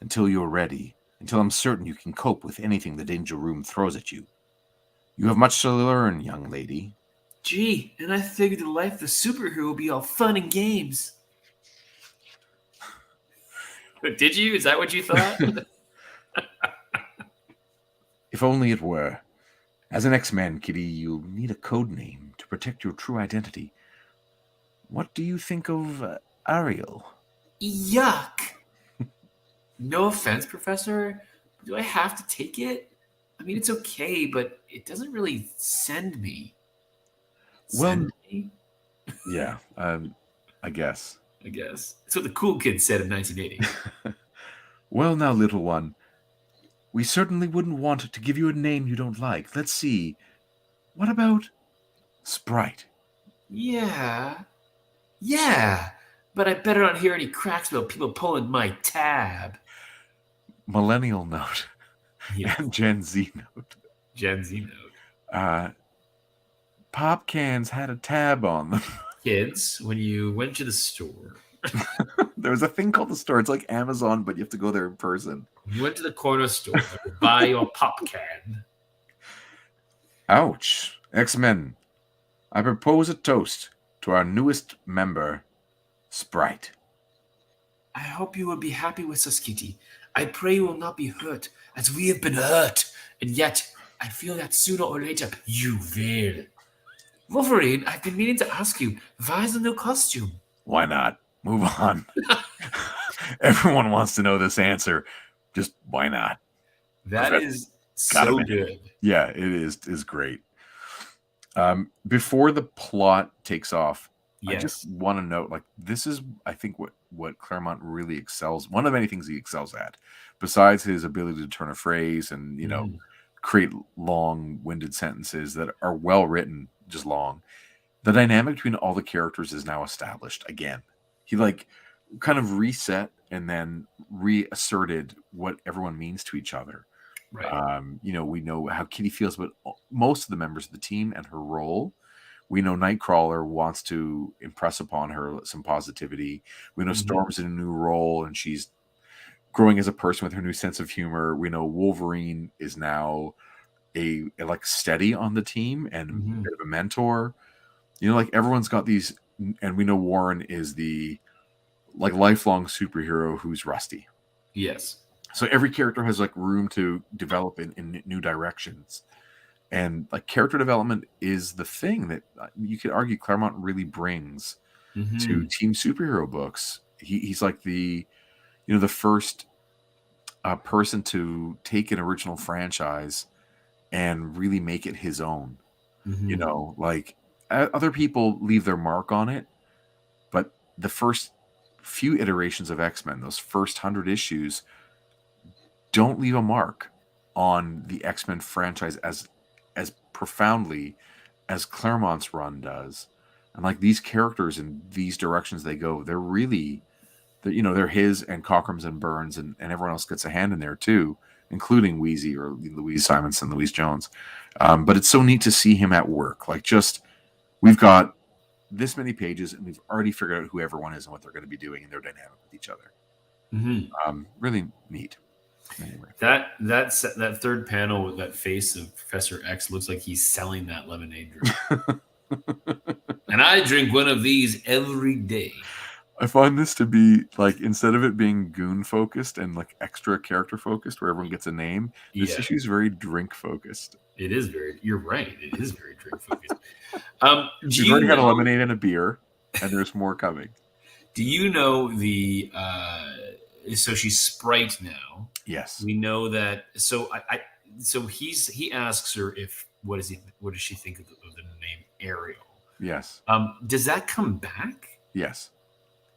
Speaker 1: until you're ready, until I'm certain you can cope with anything the danger room throws at you. You have much to learn, young lady.
Speaker 2: Gee, and I figured the life of a superhero would be all fun and games. Did you? Is that what you thought?
Speaker 1: If only it were. As an X-Men, Kitty, you'll need a code name to protect your true identity. What do you think of Ariel?
Speaker 2: Yuck! No offense, Professor. Do I have to take it? I mean, it's okay, but it doesn't really send me.
Speaker 1: Well, yeah, I guess.
Speaker 2: That's what the cool kids said in 1980.
Speaker 1: Well, now, little one, we certainly wouldn't want to give you a name you don't like. Let's see. What about Sprite?
Speaker 2: Yeah, but I better not hear any cracks about people pulling my tab.
Speaker 1: Millennial note.
Speaker 2: Yeah.
Speaker 1: And Gen Z note. Pop cans had a tab on them.
Speaker 2: Kids, when you went to the store.
Speaker 1: There was a thing called the store. It's like Amazon, but you have to go there in person.
Speaker 2: You went to the corner store to buy your pop can.
Speaker 1: Ouch. X-Men, I propose a toast to our newest member, Sprite.
Speaker 2: I hope you will be happy with us, Kitty. I pray you will not be hurt, as we have been hurt. And yet, I feel that sooner or later, you will. Wolverine, I've been meaning to ask you, why is the new costume?
Speaker 1: Why not? Move on. Everyone wants to know this answer. Just why not?
Speaker 2: That is so good.
Speaker 1: Yeah, it is great. Before the plot takes off, I just want to note, like, this is, I think, what Claremont really excels. One of many things he excels at, besides his ability to turn a phrase and, you know, create long-winded sentences that are well written, just long. The dynamic between all the characters is now established again. He like kind of reset and then reasserted what everyone means to each other.
Speaker 2: Right.
Speaker 1: You know, we know how Kitty feels about most of the members of the team and her role. We know Nightcrawler wants to impress upon her some positivity. We know Storm's in a new role and she's growing as a person with her new sense of humor. We know Wolverine is now a like steady on the team and a bit of a mentor. You know, like everyone's got these, and we know Warren is the like lifelong superhero who's rusty.
Speaker 2: Yes.
Speaker 1: So every character has like room to develop in new directions. And like character development is the thing that you could argue Claremont really brings to team superhero books. He's like the, you know, the first person to take an original franchise and really make it his own. You know, like other people leave their mark on it, but the first few iterations of X-Men, those first 100 issues, don't leave a mark on the X-Men franchise as profoundly as Claremont's run does. And like these characters and these directions they go, they're really, you know, they're his and Cockrum's and Burns and everyone else gets a hand in there too, including Wheezy or Louise Simonson, Louise Jones. But it's so neat to see him at work. Like just, we've got this many pages and we've already figured out who everyone is and what they're going to be doing and their dynamic with each other. Really neat. Anyway.
Speaker 2: That third panel with that face of Professor X looks like he's selling that lemonade drink. And I drink one of these every day.
Speaker 1: I find this to be like, instead of it being goon focused and like extra character focused where everyone gets a name, this issue is very drink focused.
Speaker 2: It is very, you're right. It is very drink focused.
Speaker 1: We've already had a lemonade and a beer and there's more coming.
Speaker 2: Do you know the, so she's Sprite now.
Speaker 1: Yes.
Speaker 2: We know that. So he asks her what does she think of the name Ariel?
Speaker 1: Yes.
Speaker 2: Does that come back?
Speaker 1: Yes.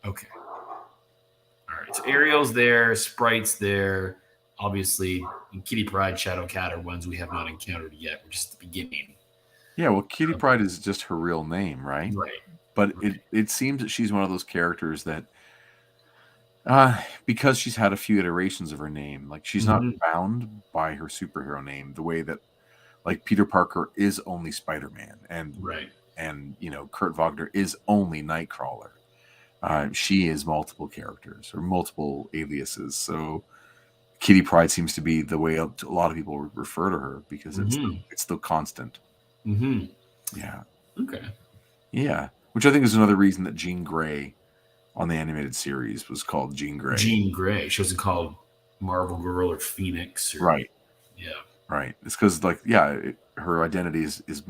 Speaker 2: Okay. All right. So Ariel's there. Sprite's there. obviously, Kitty Pryde, Shadow Cat are ones we have not encountered yet. We're just at the beginning.
Speaker 1: Yeah, well, Kitty Pryde is just her real name, right?
Speaker 2: Right.
Speaker 1: But it seems that she's one of those characters that, because she's had a few iterations of her name, like she's not bound by her superhero name the way that, like, Peter Parker is only Spider-Man, and Kurt Wagner is only Nightcrawler. She is multiple characters or multiple aliases. So Kitty Pryde seems to be the way a lot of people refer to her because it's the constant. Yeah.
Speaker 2: Okay.
Speaker 1: Yeah. Which I think is another reason that Jean Grey on the animated series was called Jean Grey.
Speaker 2: Jean Grey. She wasn't called Marvel Girl or Phoenix.
Speaker 1: Right.
Speaker 2: Yeah.
Speaker 1: Right. It's because, her identity is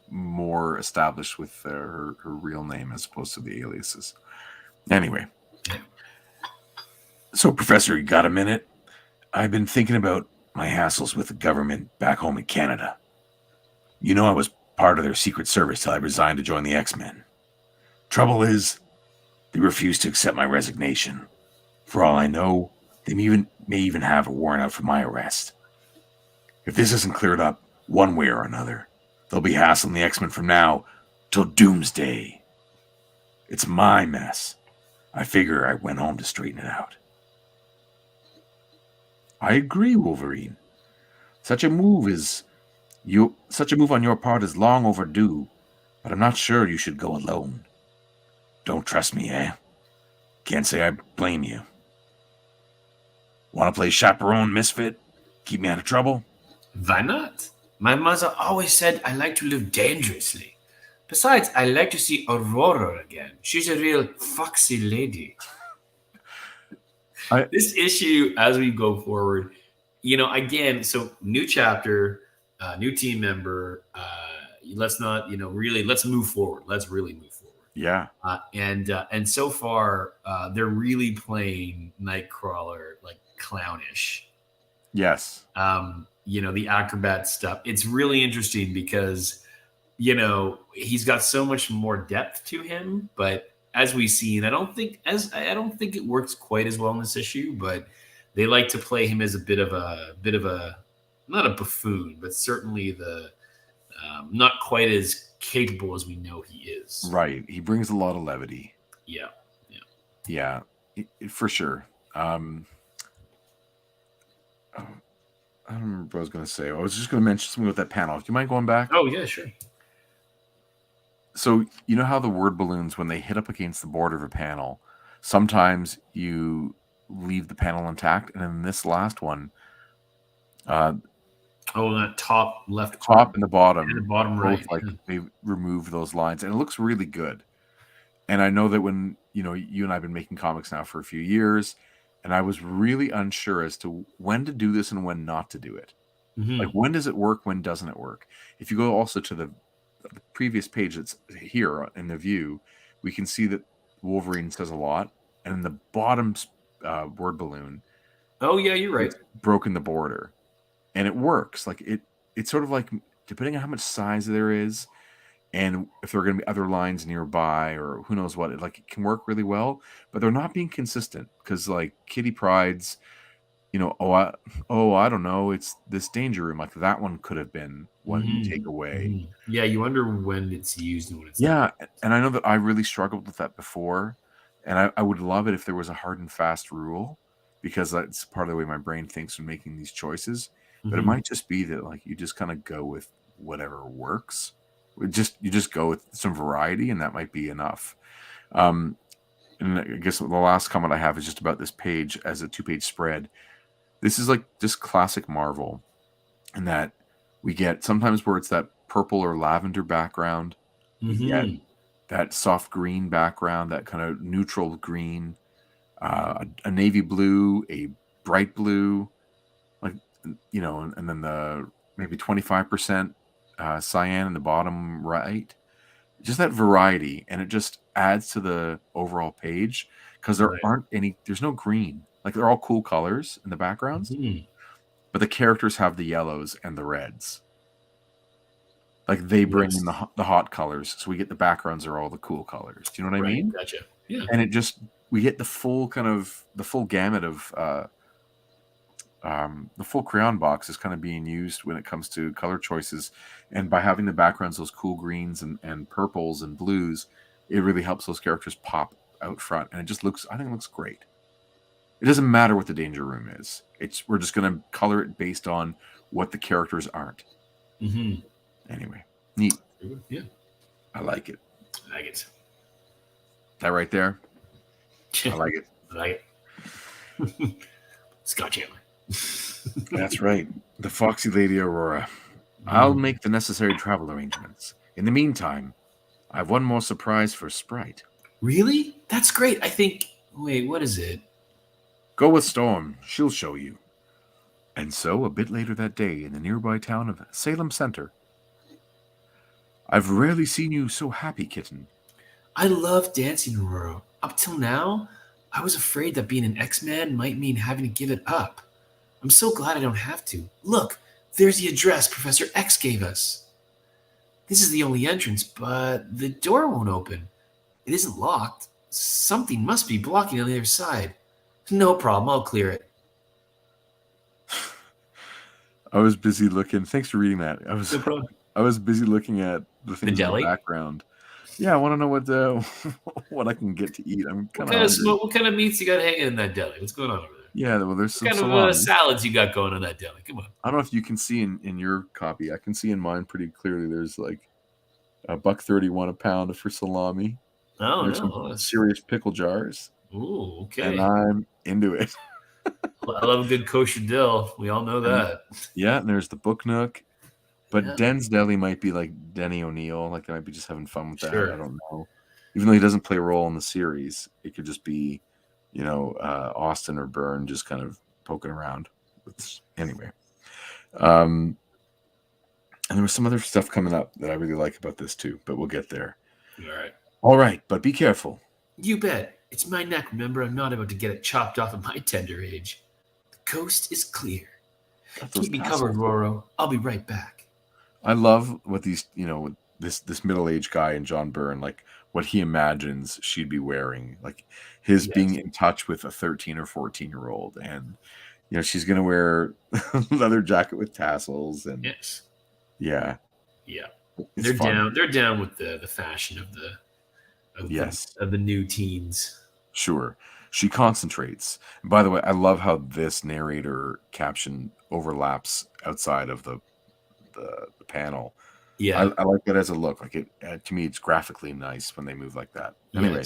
Speaker 1: more established with her real name as opposed to the aliases. Anyway.
Speaker 2: Yeah.
Speaker 1: So, Professor, you got a minute? I've been thinking about my hassles with the government back home in Canada. You know, I was part of their secret service till I resigned to join the X-Men. Trouble is, they refused to accept my resignation. For all I know, they may even have a warrant out for my arrest. If this isn't cleared up one way or another, they'll be hassling the X-Men from now till doomsday. It's my mess. I figure I went home to straighten it out. I agree, Wolverine. Such a move on your part is long overdue, but I'm not sure you should go alone. Don't trust me, eh? Can't say I blame you. Want to play chaperone misfit? Keep me out of trouble?
Speaker 2: Why not? My mother always said I like to live dangerously. Besides, I like to see Aurora again. She's a real foxy lady. This issue, as we go forward, again, so new chapter, new team member. Let's not, let's move forward. Let's really move forward.
Speaker 1: Yeah.
Speaker 2: And so far, they're really playing Nightcrawler like clownish.
Speaker 1: Yes.
Speaker 2: The acrobat stuff. It's really interesting because, he's got so much more depth to him, but as we've seen, I don't think it works quite as well in this issue, but they like to play him as a bit of a not a buffoon, but certainly the not quite as capable as we know he is.
Speaker 1: Right. He brings a lot of levity.
Speaker 2: Yeah,
Speaker 1: for sure. I don't remember what I was going to say. I was just going to mention something with that panel. Do you mind going back?
Speaker 2: Oh, yeah, sure.
Speaker 1: So, you know how the word balloons, when they hit up against the border of a panel, sometimes you leave the panel intact. And in this last one,
Speaker 2: that top left
Speaker 1: corner, top and the bottom.
Speaker 2: And the bottom right.
Speaker 1: They remove those lines. And it looks really good. And I know that when, you and I have been making comics now for a few years, and I was really unsure as to when to do this and when not to do it. Like, when does it work? When doesn't it work? If you go also to the previous page that's here in the view, we can see that Wolverine says a lot, and in the bottom word balloon,
Speaker 2: oh yeah, you're right,
Speaker 1: it's broken the border, and it works. Like it's sort of like, depending on how much size there is and if there are going to be other lines nearby or who knows what, it can work really well, but they're not being consistent because, like, Kitty Pryde's, I don't know, it's this danger room, like that one could have been one you take away.
Speaker 2: Yeah, you wonder when it's used and when it's
Speaker 1: not. And I know that I really struggled with that before, and I would love it if there was a hard and fast rule, because that's part of the way my brain thinks when making these choices. But it might just be that, like, you just kind of go with whatever works. You just go with some variety, and that might be enough. And I guess the last comment I have is just about this page as a 2-page spread. This is like just classic Marvel, in that we get sometimes where it's that purple or lavender background, we get that soft green background, that kind of neutral green, a navy blue, a bright blue, like, and then the maybe 25% cyan in the bottom right. Just that variety, and it just adds to the overall page because there's no green. Like, they're all cool colors in the backgrounds, but the characters have the yellows and the reds. Like, they bring in the hot colors, so we get the backgrounds are all the cool colors. Do you know what I mean?
Speaker 2: Gotcha. Yeah.
Speaker 1: And we get the full gamut of the full crayon box is kind of being used when it comes to color choices, and by having the backgrounds, those cool greens and purples and blues, it really helps those characters pop out front, and it just looks, I think it looks great. It doesn't matter what the danger room is. We're just going to color it based on what the characters aren't.
Speaker 2: Mm-hmm.
Speaker 1: Anyway, neat.
Speaker 2: Yeah,
Speaker 1: I like it.
Speaker 2: I like it.
Speaker 1: That right there. I like it.
Speaker 2: I like it. Scott Chandler.
Speaker 1: That's right. The Foxy Lady Aurora. I'll make the necessary travel arrangements. In the meantime, I have one more surprise for Sprite.
Speaker 2: Really? That's great. I think. Wait, what is it?
Speaker 1: Go with Storm. She'll show you. And so, a bit later that day, in the nearby town of Salem Center. I've rarely seen you so happy, kitten.
Speaker 2: I love dancing, Aurora. Up till now, I was afraid that being an X-Man might mean having to give it up. I'm so glad I don't have to. Look, there's the address Professor X gave us. This is the only entrance, but the door won't open. It isn't locked. Something must be blocking on the other side. No problem, I'll clear it.
Speaker 1: I was busy looking. Thanks for reading that. I was busy looking at the things in the background. Yeah, I want to know what I can get to eat. I'm kind of
Speaker 2: what kind of meats you got hanging in that deli? What's going on over there?
Speaker 1: Yeah, well, there's some
Speaker 2: what kind
Speaker 1: salami.
Speaker 2: of salads you got going on that deli? Come on.
Speaker 1: I don't know if you can see in your copy. I can see in mine pretty clearly. There's like $1.31 a pound for salami.
Speaker 2: Oh,
Speaker 1: there's some serious pickle jars.
Speaker 2: Ooh, okay.
Speaker 1: And I'm into it.
Speaker 2: I love a good kosher dill. We all know that.
Speaker 1: Yeah, and there's the Book Nook. But Den's Deli might be like Denny O'Neil. Like they might be just having fun with that. Sure. I don't know. Even though he doesn't play a role in the series, it could just be, Austin or Byrne just kind of poking around. Anyway. And there was some other stuff coming up that I really like about this too, but we'll get there. All right, but be careful.
Speaker 2: You bet. It's my neck, remember? I'm not about to get it chopped off at my tender age. The coast is clear. Keep me covered, Roro. I'll be right back.
Speaker 1: I love what these, this middle-aged guy and John Byrne, like what he imagines she'd be wearing, like his being in touch with a 13 or 14-year-old, and she's gonna wear a leather jacket with tassels, and
Speaker 2: they're down. They're down with the fashion of the new teens.
Speaker 1: Sure. She concentrates. And by the way, I love how this narrator caption overlaps outside of the panel.
Speaker 2: Yeah,
Speaker 1: I like that as a look. Like it to me, it's graphically nice when they move like that. Anyway,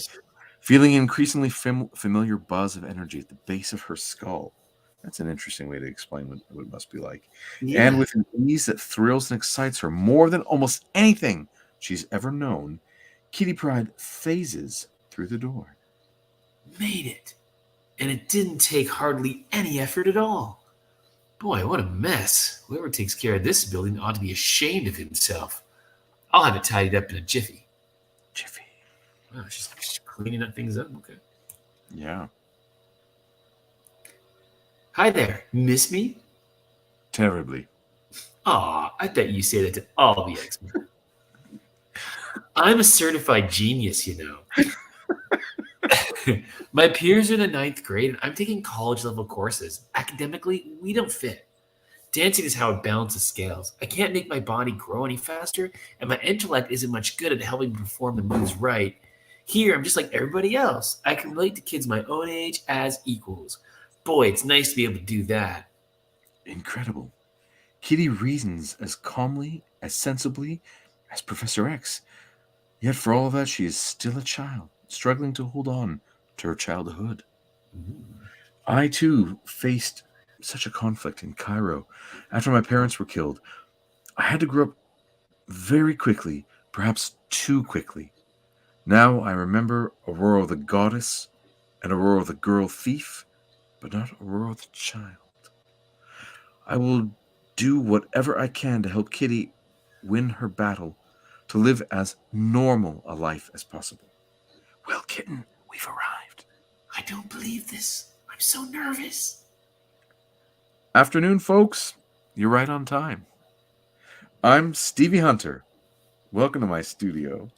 Speaker 1: feeling increasingly familiar buzz of energy at the base of her skull. That's an interesting way to explain what it must be like. Yeah. And with an ease that thrills and excites her more than almost anything she's ever known, Kitty Pryde phases through the door.
Speaker 2: Made it. And it didn't take hardly any effort at all. Boy, what a mess. Whoever takes care of this building ought to be ashamed of himself. I'll have it tidied up in a jiffy. Wow, she's cleaning up things up. Okay.
Speaker 1: Yeah.
Speaker 2: Hi there. Miss me?
Speaker 1: Terribly.
Speaker 2: Aw, I bet you say that to all the X-Men. I'm a certified genius, My peers are in the 9th grade, and I'm taking college-level courses. Academically, we don't fit. Dancing is how it balances scales. I can't make my body grow any faster, and my intellect isn't much good at helping me perform the moves right. Here, I'm just like everybody else. I can relate to kids my own age as equals. Boy, it's nice to be able to do that.
Speaker 1: Incredible. Kitty reasons as calmly, as sensibly as Professor X. Yet for all of that, she is still a child, struggling to hold on to her childhood. I, too, faced such a conflict in Cairo. After my parents were killed, I had to grow up very quickly, perhaps too quickly. Now I remember Aurora the goddess and Aurora the girl thief, but not Aurora the child. I will do whatever I can to help Kitty win her battle, to live as normal a life as possible. Well, kitten, we've arrived.
Speaker 2: I don't believe this. I'm so nervous.
Speaker 1: Afternoon, folks. You're right on time. I'm Stevie Hunter. Welcome to my studio.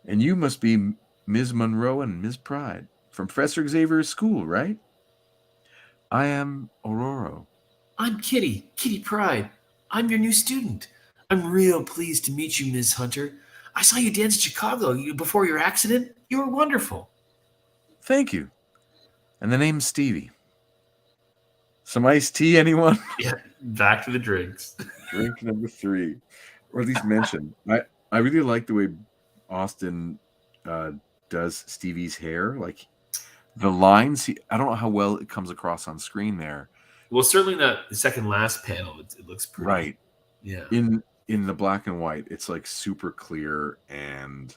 Speaker 1: And you must be Ms. Monroe and Ms. Pryde from Professor Xavier's school, right? I am Aurora.
Speaker 2: I'm Kitty Pride. I'm your new student. I'm real pleased to meet you, Ms. Hunter. I saw you dance in Chicago before your accident. You were wonderful.
Speaker 1: Thank you. And the name's Stevie. Some iced tea, anyone?
Speaker 2: Yeah, back to the drinks.
Speaker 1: Drink number 3. Or at least mention. I really like the way Austin does Stevie's hair. Like the lines, I don't know how well it comes across on screen there.
Speaker 2: Well, certainly not the second last panel. It looks pretty.
Speaker 1: Right.
Speaker 2: Yeah.
Speaker 1: In the black and white, it's like super clear and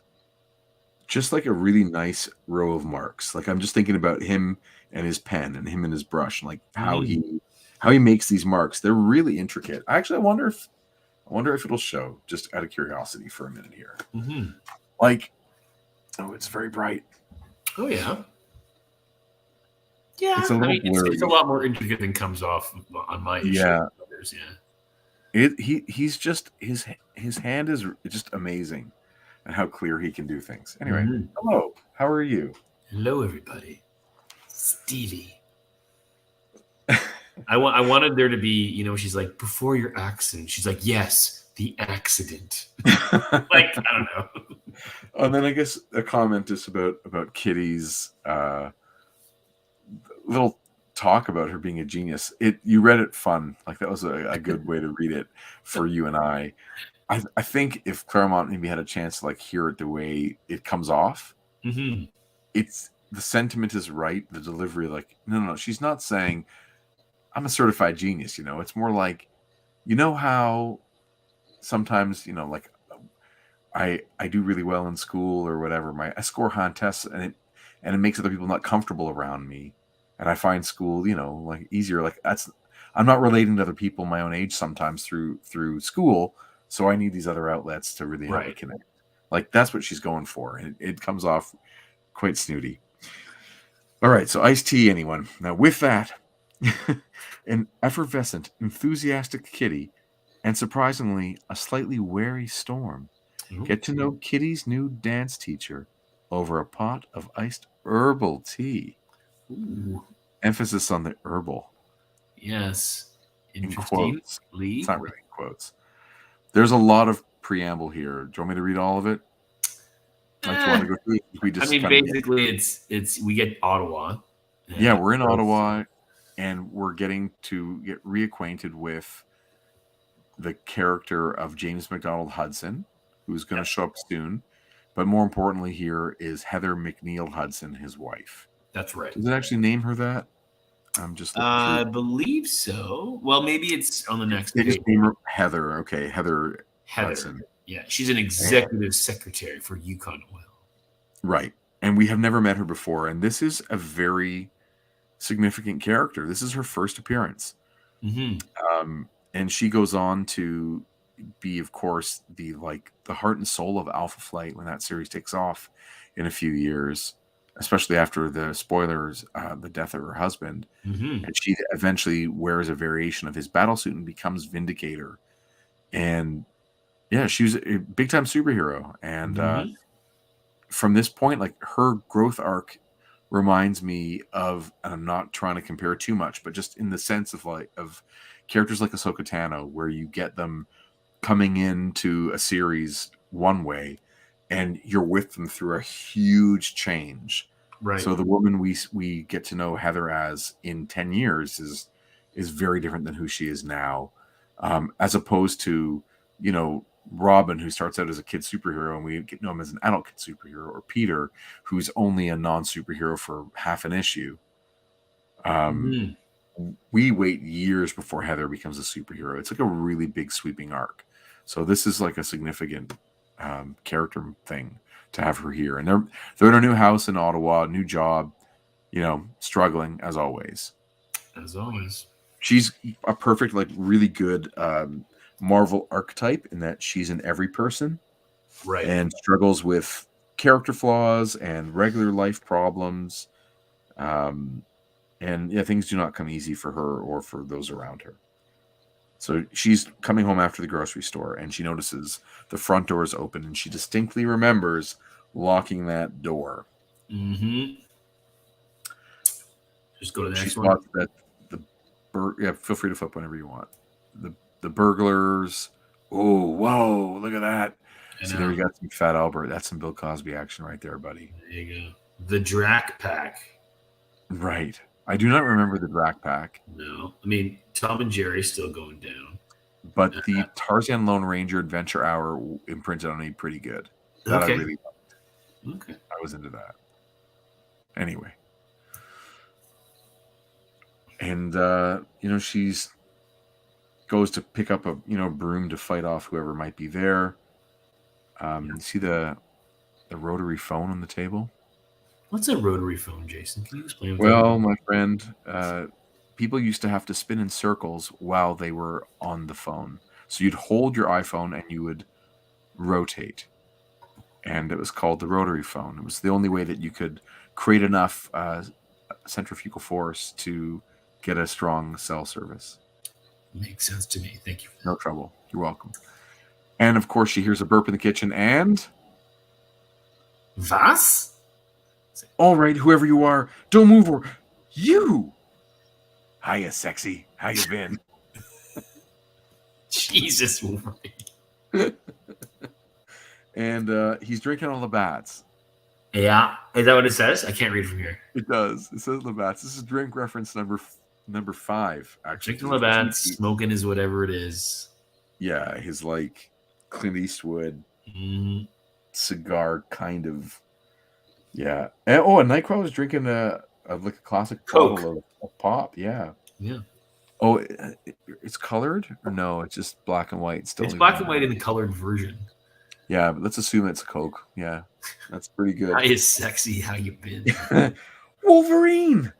Speaker 1: just like a really nice row of marks. Like I'm just thinking about him and his pen and him and his brush, and like how he makes these marks. They're really intricate. Actually, I wonder if it'll show, just out of curiosity for a minute here.
Speaker 2: Mm-hmm.
Speaker 1: Like, oh, it's very bright.
Speaker 2: Oh yeah. Yeah,
Speaker 1: it's a little blurry.
Speaker 2: It's a lot more intricate than comes off on my issue.
Speaker 1: Yeah.
Speaker 2: Yeah.
Speaker 1: He's just his hand is just amazing, and how clear he can do things. Anyway, Hello, how are you?
Speaker 2: Hello, everybody. Stevie. I wanted there to be, she's like, before your accident. She's like, yes, the accident. Like, I don't know.
Speaker 1: And then I guess a comment is about Kitty's little talk about her being a genius. You read it fun. Like that was a good way to read it for you and I. I think if Claremont maybe had a chance to like hear it the way it comes off, it's the sentiment is right. The delivery, like, no, she's not saying I'm a certified genius. It's more like, how sometimes, like I do really well in school or whatever. I score high on tests and it makes other people not comfortable around me. And I find school, like easier. Like I'm not relating to other people my own age sometimes through school. So I need these other outlets to really help me connect. Like that's what she's going for. And it comes off quite snooty. All right. So iced tea, anyone. Now with that, an effervescent, enthusiastic Kitty and surprisingly a slightly wary Storm get to know Kitty's new dance teacher over a pot of iced herbal tea.
Speaker 2: Ooh.
Speaker 1: Emphasis on the herbal.
Speaker 2: Yes.
Speaker 1: In quotes. It's not really in quotes. There's a lot of preamble here. Do you want me to read all of it? Like, do you want to go through it?
Speaker 2: Basically, it's we get Ottawa.
Speaker 1: Yeah, we're in Ottawa, and we're getting to get reacquainted with the character of James MacDonald Hudson, who's going to show up soon. But more importantly, here is Heather McNeil Hudson, his wife.
Speaker 2: That's right.
Speaker 1: Does it actually name her that? I'm just looking
Speaker 2: I believe so. Well, maybe it's on the next page.
Speaker 1: Just name her Heather. Okay, Heather Hudson.
Speaker 2: Yeah, she's an executive secretary for Yukon Oil.
Speaker 1: Right. And we have never met her before. And this is a very significant character. This is her first appearance. And she goes on to be, of course, the heart and soul of Alpha Flight when that series takes off in a few years, especially after the spoilers, the death of her husband. And she eventually wears a variation of his battlesuit and becomes Vindicator. And yeah, she was a big time superhero. And from this point, like her growth arc reminds me of, and I'm not trying to compare too much, but just in the sense of characters like Ahsoka Tano, where you get them coming into a series one way and you're with them through a huge change.
Speaker 2: Right.
Speaker 1: So the woman we get to know Heather as in 10 years is very different than who she is now. As opposed to, Robin, who starts out as a kid superhero and we know him as an adult kid superhero, or Peter, who's only a non-superhero for half an issue. We wait years before Heather becomes a superhero. It's like a really big sweeping arc. So this is like a significant character thing to have her here. And they're in a new house in Ottawa, new job, struggling as always.
Speaker 2: As always.
Speaker 1: She's a perfect, really good Marvel archetype in that she's an every person.
Speaker 2: Right.
Speaker 1: And struggles with character flaws and regular life problems. And things do not come easy for her or for those around her. So she's coming home after the grocery store and she notices the front door is open and she distinctly remembers locking that door.
Speaker 2: Just go to the next
Speaker 1: she
Speaker 2: one.
Speaker 1: spots that feel free to flip whenever you want. The burglars. Oh, whoa! Look at that. See, there you got some Fat Albert. That's some Bill Cosby action right there, buddy.
Speaker 2: There you go. The Drac Pack.
Speaker 1: Right. I do not remember the Drac Pack.
Speaker 2: No. I mean, Tom and Jerry's still going down.
Speaker 1: But the Tarzan Lone Ranger Adventure Hour imprinted on me pretty good. That I really liked.
Speaker 2: Okay.
Speaker 1: I was into that. Anyway. And, she's goes to pick up a, broom to fight off whoever might be there. See the rotary phone on the table?
Speaker 2: What's a rotary phone, Jason? Can you explain?
Speaker 1: Well, my friend, people used to have to spin in circles while they were on the phone. So you'd hold your iPhone and you would rotate. And it was called the rotary phone. It was the only way that you could create enough centrifugal force to get a strong cell service.
Speaker 2: Makes sense to me. Thank you.
Speaker 1: No trouble. You're welcome. And, of course, she hears a burp in the kitchen and...
Speaker 2: Was?
Speaker 1: All right, whoever you are, don't move or... You! Hiya, sexy. How you been?
Speaker 2: Jesus, Wolverine.
Speaker 1: And he's drinking all the bats.
Speaker 2: Yeah. Is that what it says? I can't read from here.
Speaker 1: It does. It says Labatt's. This is drink reference number 5, actually.
Speaker 2: Drinking Labatt's, smoking is whatever it is.
Speaker 1: Yeah, his, like, Clint Eastwood cigar kind of... Yeah. And, and Nightcrawler's drinking a classic
Speaker 2: Coke.
Speaker 1: bottle of pop. Yeah.
Speaker 2: Yeah.
Speaker 1: Oh, it's colored? Or no, it's just black and white.
Speaker 2: It's black and white in the colored version.
Speaker 1: Yeah, but let's assume it's Coke. Yeah, that's pretty good.
Speaker 2: Hi, is sexy. How you been?
Speaker 1: Wolverine!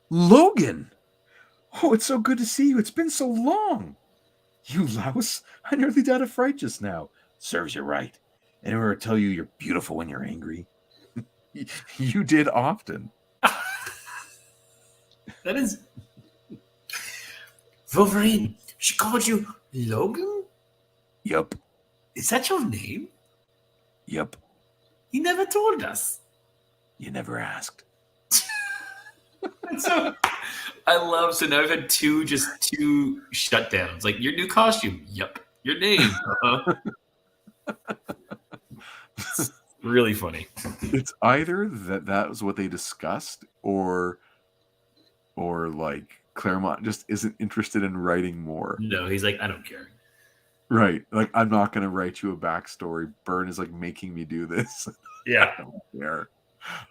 Speaker 1: Logan! Oh, it's so good to see you. It's been so long. You louse. I nearly died of fright just now. Serves you right. I never tell you you're beautiful when you're angry. You did often.
Speaker 2: That is... Wolverine, she called you Logan?
Speaker 1: Yup.
Speaker 2: Is that your name?
Speaker 1: Yup.
Speaker 2: You never told us.
Speaker 1: You never asked.
Speaker 2: So I love, so now I've had two shutdowns. Like, your new costume. Yup. Your name. It's really funny.
Speaker 1: It's either that was what they discussed or like Claremont just isn't interested in writing more.
Speaker 2: No, he's like, I don't care.
Speaker 1: Right. Like, I'm not going to write you a backstory. Byrne is like making me do this.
Speaker 2: Yeah.
Speaker 1: I don't care.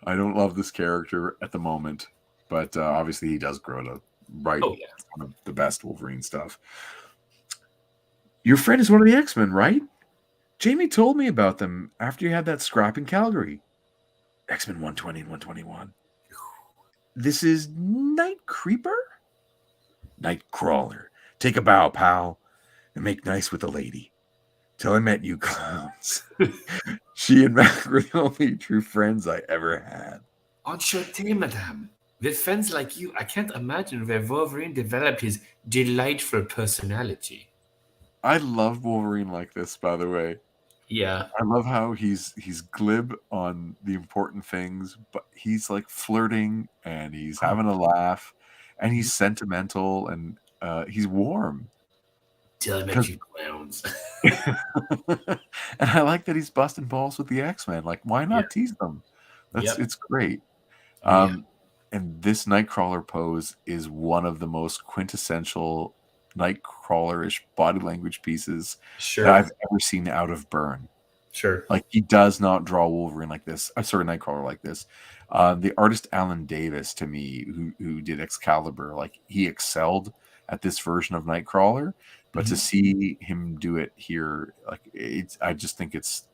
Speaker 1: I don't love this character at the moment, but obviously he does grow to write one of the best Wolverine stuff. Your friend is one of the X-Men, right? Jamie told me about them after you had that scrap in Calgary. X-Men 120 and 121. This is Night Creeper? Nightcrawler. Take a bow, pal, and make nice with the lady. Till I met you clowns. She and Mac were the only true friends I ever had.
Speaker 2: Enchanté, madame. With friends like you, I can't imagine where Wolverine developed his delightful personality.
Speaker 1: I love Wolverine like this, by the way.
Speaker 2: Yeah.
Speaker 1: I love how he's glib on the important things, but he's like flirting and he's having a laugh and he's sentimental and he's warm.
Speaker 2: Till I met you clowns.
Speaker 1: And I like that he's busting balls with the X-Men. Like, why not tease them? It's great. And this Nightcrawler pose is one of the most quintessential Nightcrawler-ish body language pieces that I've ever seen out of Byrne.
Speaker 2: Sure.
Speaker 1: Like, he does not draw Wolverine like this. I'm sorry, Nightcrawler like this. The artist Alan Davis, to me, who did Excalibur, like, he excelled at this version of Nightcrawler. But to see him do it here, like, I just think it's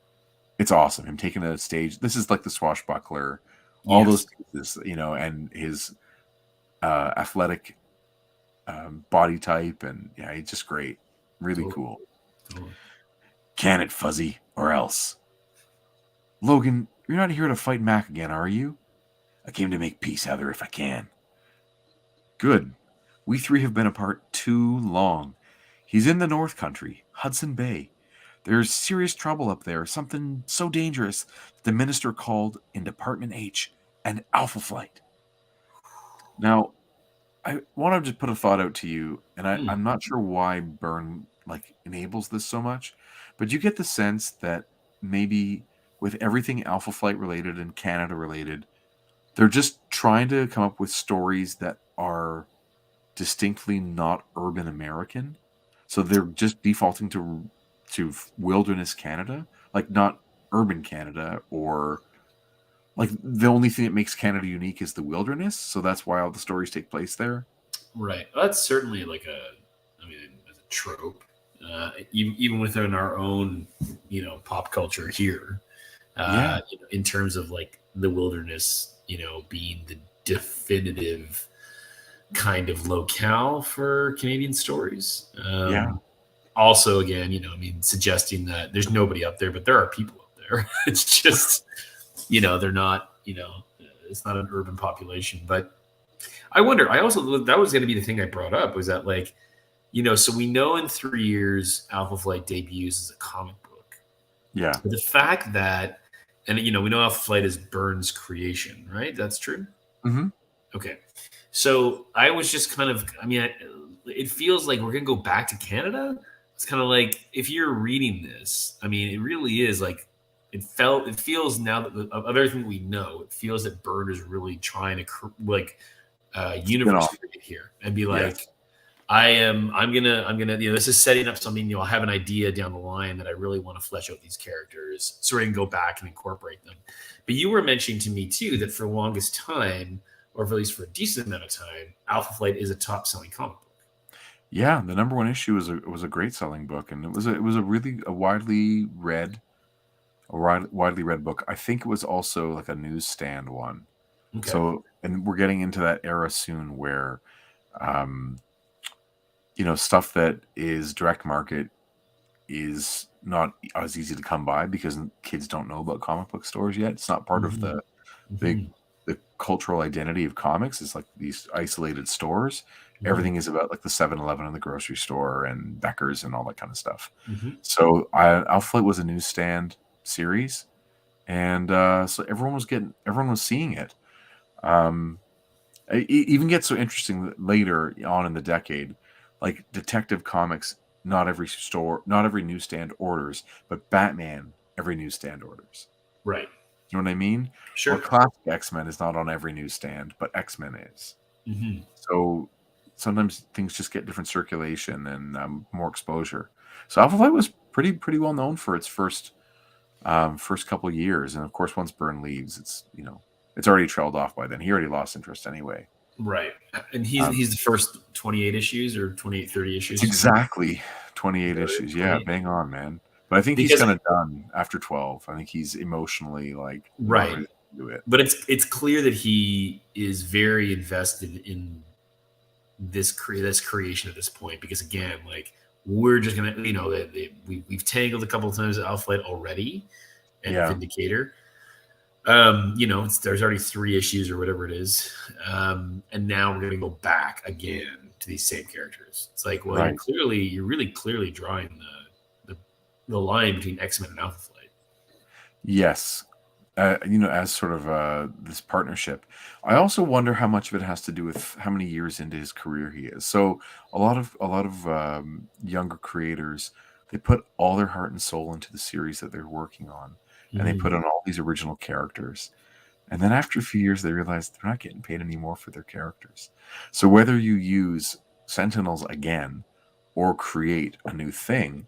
Speaker 1: awesome. Him taking a stage. This is like the swashbuckler, all those pieces, and his athletic body type, and it's just great. Really cool. Can it, Fuzzy, or else? Logan, you're not here to fight Mac again, are you? I came to make peace, Heather, if I can. Good. We three have been apart too long. He's in the North Country, Hudson Bay. There's serious trouble up there, something so dangerous that the minister called in Department H an Alpha Flight. Now, I want to just put a thought out to you, and
Speaker 2: Hmm.
Speaker 1: I'm not sure why Byrne like enables this so much, but you get the sense that maybe with everything Alpha Flight related and Canada related, they're just trying to come up with stories that are distinctly not urban American. So they're just defaulting to wilderness Canada, like not urban Canada, or like the only thing that makes Canada unique is the wilderness. So that's why all the stories take place there.
Speaker 2: Right. Well, that's certainly like I mean, as a trope, even within our own, pop culture here,
Speaker 1: Yeah,
Speaker 2: in terms of like the wilderness, being the definitive kind of locale for Canadian stories.
Speaker 1: yeah,
Speaker 2: Also, again, I mean, suggesting that there's nobody up there, but there are people up there. It's just, they're not, it's not an urban population. But I wonder, that was going to be the thing I brought up was that, like, so we know in 3 years, Alpha Flight debuts as a comic book.
Speaker 1: yeah.
Speaker 2: But the fact that, and, we know Alpha Flight is Byrne's creation, right? That's true.
Speaker 1: Hmm.
Speaker 2: Okay. So I was just kind of, I mean, it feels like we're going to go back to Canada. It's kind of like if you're reading this, I mean, it really is like it feels now that of everything we know, it feels that Byrne is really trying to universe
Speaker 1: Spin-off.
Speaker 2: create here and be like,
Speaker 1: Yes.
Speaker 2: I'm gonna, this is setting up something, I'll have an idea down the line that I really want to flesh out these characters so I can go back and incorporate them. But you were mentioning to me too that for the longest time, or for at least for a decent amount of time, Alpha Flight is a top selling comic book.
Speaker 1: Yeah, the number one issue was a great selling book, and it was a really widely read book. I think it was also like a newsstand one.
Speaker 2: Okay.
Speaker 1: So, and we're getting into that era soon where, um, stuff that is direct market is not as easy to come by because kids don't know about comic book stores yet. It's not part of
Speaker 2: Mhm.
Speaker 1: the
Speaker 2: Mhm.
Speaker 1: the cultural identity of comics. It's like these isolated stores.
Speaker 2: Mhm.
Speaker 1: Everything is about like the 7-Eleven and the grocery store and Becker's and all that kind of stuff.
Speaker 2: Mhm.
Speaker 1: So Alpha Flight was a newsstand series, and so everyone was seeing it. Um, it even gets so interesting that later on in the decade, like Detective Comics, not every newsstand orders, but Batman, every newsstand orders.
Speaker 2: Right.
Speaker 1: You know what I mean? Or
Speaker 2: Sure.
Speaker 1: classic X-Men is not on every newsstand, but X-Men is.
Speaker 2: Mhm.
Speaker 1: So sometimes things just get different circulation and more exposure. So Alpha Flight was pretty well known for its first couple of years, and of course, once Byrne leaves, it's already trailed off by then. He already lost interest anyway.
Speaker 2: Right. And he's
Speaker 1: Um,
Speaker 2: he's the first 28 issues or 28, 30
Speaker 1: it's
Speaker 2: issues.
Speaker 1: exactly
Speaker 2: Is
Speaker 1: 28
Speaker 2: that right?
Speaker 1: issues. Yeah,
Speaker 2: 28.
Speaker 1: bang on, man. But I think he's
Speaker 2: Because
Speaker 1: kind of done after 12. I think he's emotionally like not
Speaker 2: right.
Speaker 1: ready to do it.
Speaker 2: But it's clear that he is very invested in this creation at this point because again, like we're just gonna, we've tangled a couple of times at Alpha Flight already and
Speaker 1: Yeah,
Speaker 2: Vindicator. There's already 3 issues or whatever it is, and now we're gonna go back again to these same characters. It's like, well,
Speaker 1: right.
Speaker 2: you're really clearly drawing the line between X-Men and Alpha Flight.
Speaker 1: Yes. As sort of this partnership. I also wonder how much of it has to do with how many years into his career he is. So a lot of younger creators, they put all their heart and soul into the series that they're working on, and they put
Speaker 2: Mm,
Speaker 1: on all these original characters. And then after a few years, they realize they're not getting paid anymore for their characters. So whether you use Sentinels again or create a new thing,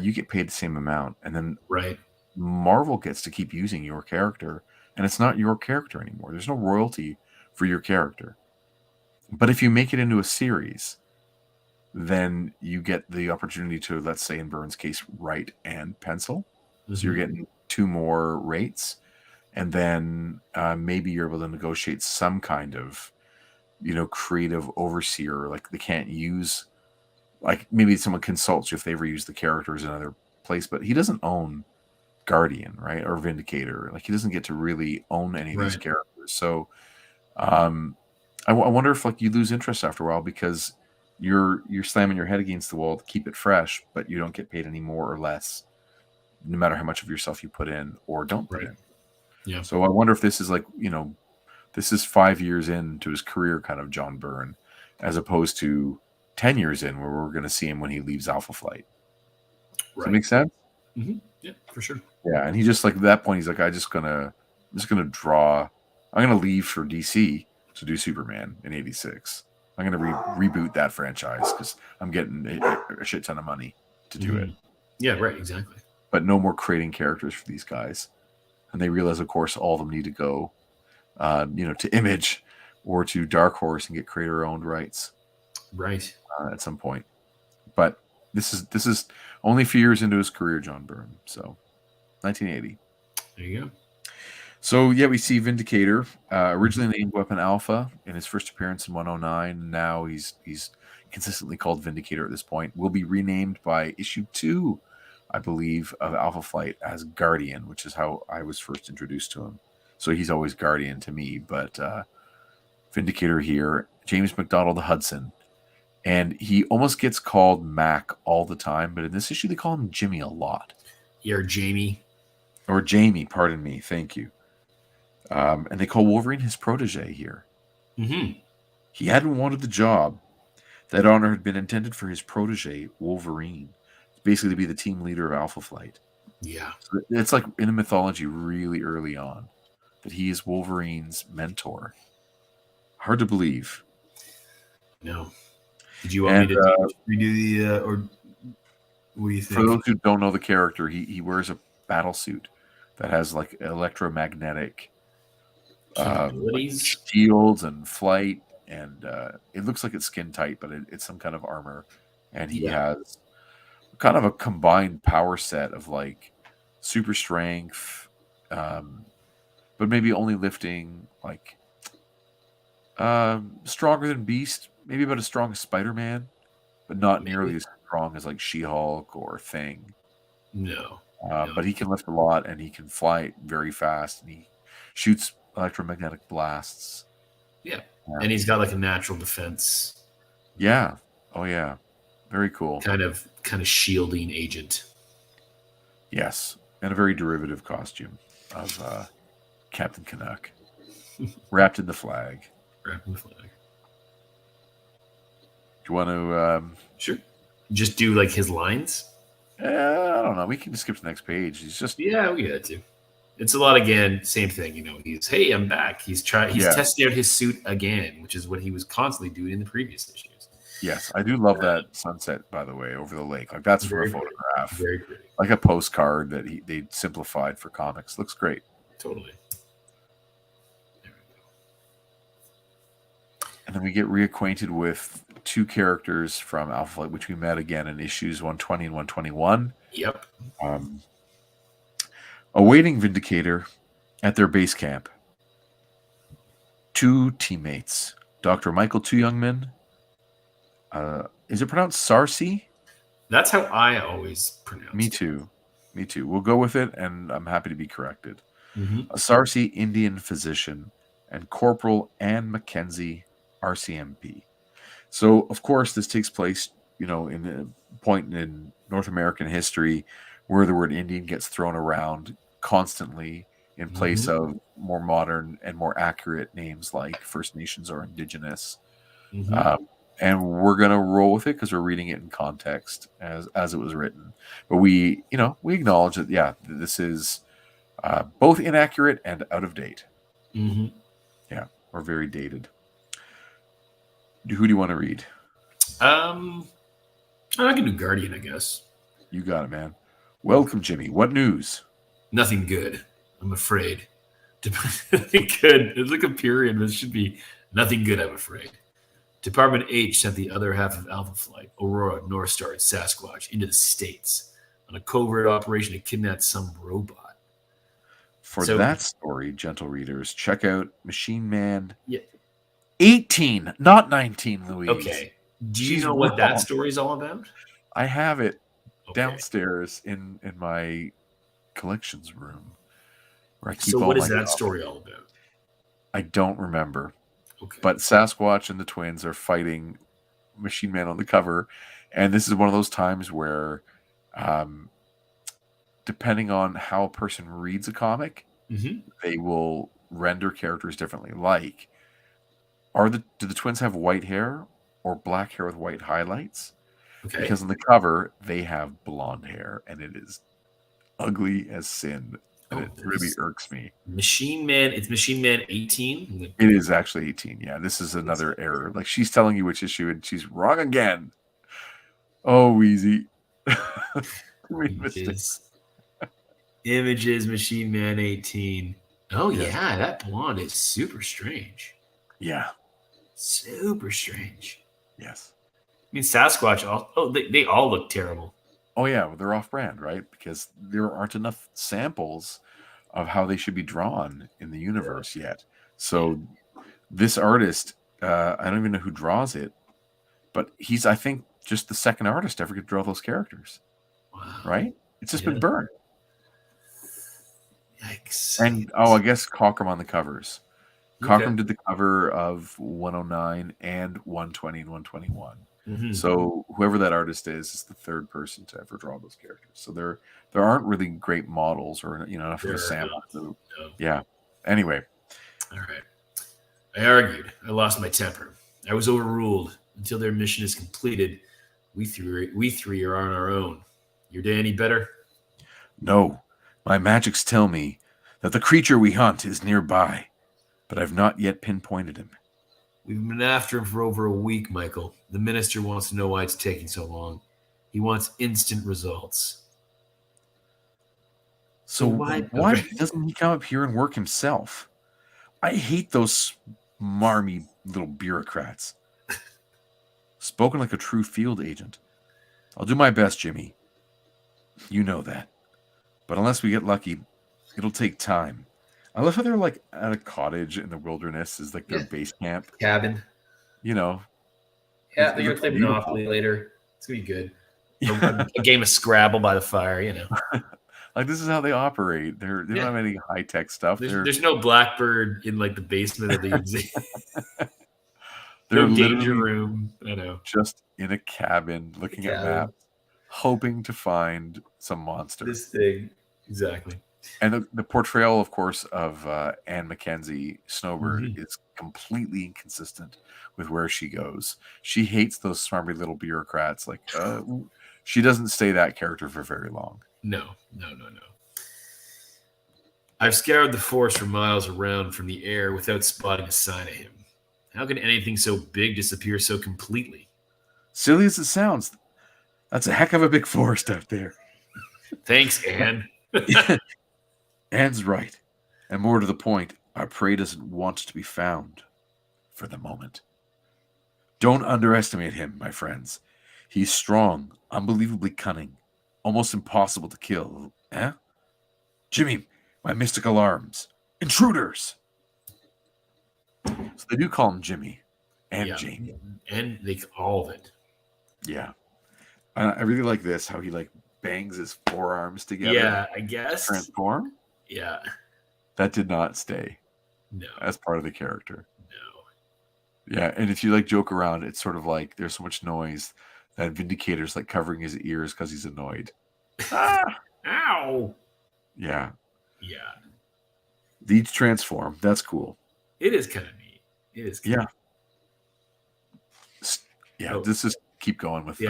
Speaker 1: you get paid the same amount, and then
Speaker 2: right.
Speaker 1: Marvel gets to keep using your character, and it's not your character anymore. There's no royalty for your character. But if you make it into a series, then you get the opportunity to, let's say in Byrne's case, write and pencil. So you're
Speaker 2: Hmm.
Speaker 1: getting 2 more rates, and then maybe you're able to negotiate some kind of, creative overseer. Like they can't use, like maybe someone consults you if they ever use the characters in another place, but he doesn't own Guardian, right? Or Vindicator. Like he doesn't get to really own any of these
Speaker 2: Right.
Speaker 1: characters. So um, I wonder if like you lose interest after a while because you're slamming your head against the wall to keep it fresh, but you don't get paid any more or less, no matter how much of yourself you put in or don't put
Speaker 2: Right.
Speaker 1: in.
Speaker 2: Yeah.
Speaker 1: So I wonder if this is like this is 5 years into his career, kind of John Byrne. as opposed to 10 years in, where we're going to see him when he leaves Alpha Flight. Does that make sense?
Speaker 2: Mm-hmm. Yeah, for sure.
Speaker 1: Yeah, and he just like at that point, he's like, I'm just gonna draw. I'm gonna leave for DC to do Superman in '86. I'm gonna reboot that franchise because I'm getting a shit ton of money to do it.
Speaker 2: Yeah, right, exactly.
Speaker 1: But no more creating characters for these guys, and they realize, of course, all of them need to go, to Image or to Dark Horse and get creator-owned rights,
Speaker 2: right,
Speaker 1: at some point. But this is only a few years into his career, John Byrne. So, 1980.
Speaker 2: There you go.
Speaker 1: So yeah, we see Vindicator, originally named Weapon Alpha in his first appearance in 109. Now he's consistently called Vindicator at this point. Will be renamed by issue 2, I believe, of Alpha Flight as Guardian, which is how I was first introduced to him. So he's always Guardian to me, but Vindicator here, James McDonald Hudson. And he almost gets called Mac all the time, but in this issue they call him Jimmy a lot.
Speaker 2: Yeah, or Jamie.
Speaker 1: Or Jamie, pardon me, thank you. And they call Wolverine his protege here.
Speaker 2: Mm-hmm.
Speaker 1: He hadn't wanted the job. That honor had been intended for his protege, Wolverine, basically to be the team leader of Alpha Flight.
Speaker 2: Yeah.
Speaker 1: So it's like in the mythology really early on that he is Wolverine's mentor. Hard to believe.
Speaker 2: No. Did you want me to redo the, or what do you think?
Speaker 1: For those who don't know the character, he wears a battle suit that has like electromagnetic shields and flight, and it looks like it's skin tight, but it's some kind of armor, and he has kind of a combined power set of like super strength, but maybe only lifting like stronger than Beast, maybe about as strong as Spider-Man, but not nearly as strong as like She-Hulk or Thing.
Speaker 2: No.
Speaker 1: But he can lift a lot, and he can fly very fast, and he shoots electromagnetic blasts.
Speaker 2: Yeah. And he's got like a natural defense.
Speaker 1: Yeah. Oh yeah. Very cool.
Speaker 2: Kind of shielding agent.
Speaker 1: Yes. And a very derivative costume of Captain Canuck. Wrapped in the flag.
Speaker 2: Wrapped in the flag.
Speaker 1: Do you want to
Speaker 2: sure. Just do like his lines?
Speaker 1: I don't know. We can skip to the next page. He's just
Speaker 2: we get it too. It's a lot again, same thing. He's hey, I'm back. He's testing out his suit again, which is what he was constantly doing in the previous issues.
Speaker 1: Yes, I do love that sunset, by the way, over the lake. Like that's for a photograph,
Speaker 2: very pretty,
Speaker 1: like a postcard that they simplified for comics. Looks great.
Speaker 2: Totally.
Speaker 1: There we go. And then we get reacquainted with 2 characters from Alpha Flight, which we met again in issues 120 and 121.
Speaker 2: Yep.
Speaker 1: Awaiting Vindicator at their base camp, 2 teammates, Dr. Michael Two Youngmen. Is it pronounced Sarcy?
Speaker 2: That's how I always pronounce it.
Speaker 1: Me too. We'll go with it, and I'm happy to be corrected.
Speaker 2: Mm-hmm.
Speaker 1: A Sarcy Indian physician and Corporal Anne Mackenzie, RCMP. So, of course, this takes place, in a point in North American history where the word Indian gets thrown around constantly in place of more modern and more accurate names like First Nations or Indigenous.
Speaker 2: Mm-hmm.
Speaker 1: And we're going to roll with it because we're reading it in context as it was written. But we acknowledge that, this is both inaccurate and out of date.
Speaker 2: Mm-hmm.
Speaker 1: Yeah, or very dated. Who do you want to read?
Speaker 2: I can do Guardian, I guess.
Speaker 1: You got it, man. Welcome, Jimmy. What news?
Speaker 2: Nothing good, I'm afraid. Nothing good. It's like a period, but it should be nothing good, I'm afraid. Department H sent the other half of Alpha Flight, Aurora, North Star, and Sasquatch into the States on a covert operation to kidnap some robot.
Speaker 1: For that story, gentle readers, check out Machine Man 18, not 19, Louise.
Speaker 2: Okay. Do you know what that story is all about?
Speaker 1: I have it downstairs in my collections room. Where I keep
Speaker 2: what is that story all about?
Speaker 1: I don't remember.
Speaker 2: Okay.
Speaker 1: But Sasquatch and the twins are fighting Machine Man on the cover. And this is one of those times where, depending on how a person reads a comic, they will render characters differently. Like, do the twins have white hair or black hair with white highlights.
Speaker 2: Okay.
Speaker 1: Because on the cover, they have blonde hair, and it is ugly as sin. And it really irks me.
Speaker 2: Machine Man, it's Machine Man 18?
Speaker 1: It is actually 18. Yeah, this is another error. Like, she's telling you which issue, and she's wrong again. Oh, Wheezy.
Speaker 2: Images, Machine Man 18. Oh,
Speaker 1: Yes.
Speaker 2: yeah, that blonde is super strange.
Speaker 1: Yeah.
Speaker 2: Super strange.
Speaker 1: Yes.
Speaker 2: I mean, Sasquatch, they all look terrible.
Speaker 1: Oh, yeah, well, they're off-brand, right? Because there aren't enough samples of how they should be drawn in the universe yet. So this artist, I don't even know who draws it, but he's, I think, just the second artist ever to draw those characters.
Speaker 2: Wow.
Speaker 1: Right? It's just been burned.
Speaker 2: Yikes.
Speaker 1: And, I guess Cockrum on the covers. Cockrum did the cover of 109 and 120 and 121.
Speaker 2: Mm-hmm.
Speaker 1: So whoever that artist is the third person to ever draw those characters. So there aren't really great models or enough of a sample. No. Yeah. Anyway.
Speaker 2: All right. I argued. I lost my temper. I was overruled. Until their mission is completed, we three are on our own. Your day any better?
Speaker 1: No. My magics tell me that the creature we hunt is nearby, but I've not yet pinpointed him.
Speaker 2: We've been after him for over a week, Michael. The minister wants to know why it's taking so long. He wants instant results.
Speaker 1: So why doesn't he come up here and work himself? I hate those smarmy little bureaucrats. Spoken like a true field agent. I'll do my best, Jimmy. You know that. But unless we get lucky, it'll take time. I love how they're like at a cottage in the wilderness is like their base camp.
Speaker 2: Cabin.
Speaker 1: You know.
Speaker 2: Yeah, they're going to play Monopoly later. It's going to be good. Yeah. A game of Scrabble by the fire, you know.
Speaker 1: Like, this is how they operate. They don't have any high-tech stuff.
Speaker 2: There's no Blackbird in like the basement of the
Speaker 1: They're
Speaker 2: no danger room. I know.
Speaker 1: Just in a cabin, looking at maps, hoping to find some monster.
Speaker 2: This thing. Exactly.
Speaker 1: And the portrayal, of course, of Anne Mackenzie, Snowbird, is completely inconsistent with where she goes. She hates those smarmy little bureaucrats. Like, she doesn't stay that character for very long.
Speaker 2: No. I've scoured the forest for miles around from the air without spotting a sign of him. How can anything so big disappear so completely?
Speaker 1: Silly as it sounds, that's a heck of a big forest out there.
Speaker 2: Thanks, Anne.
Speaker 1: Anne's right. And more to the point, our prey doesn't want to be found for the moment. Don't underestimate him, my friends. He's strong, unbelievably cunning, almost impossible to kill. Eh? Jimmy, my mystical arms. Intruders! So they do call him Jimmy and Jamie.
Speaker 2: And all of it.
Speaker 1: Yeah. I really like this, how he like bangs his forearms together.
Speaker 2: Yeah, I guess.
Speaker 1: Transform?
Speaker 2: Yeah.
Speaker 1: That did not stay.
Speaker 2: No.
Speaker 1: As part of the character.
Speaker 2: No.
Speaker 1: Yeah, and if you like joke around, it's sort of like there's so much noise that Vindicator's like covering his ears because he's annoyed.
Speaker 2: Ow!
Speaker 1: Yeah.
Speaker 2: Yeah.
Speaker 1: These transform. That's cool.
Speaker 2: It is kind of neat. It is kind of
Speaker 1: neat. Yeah, this is keep going with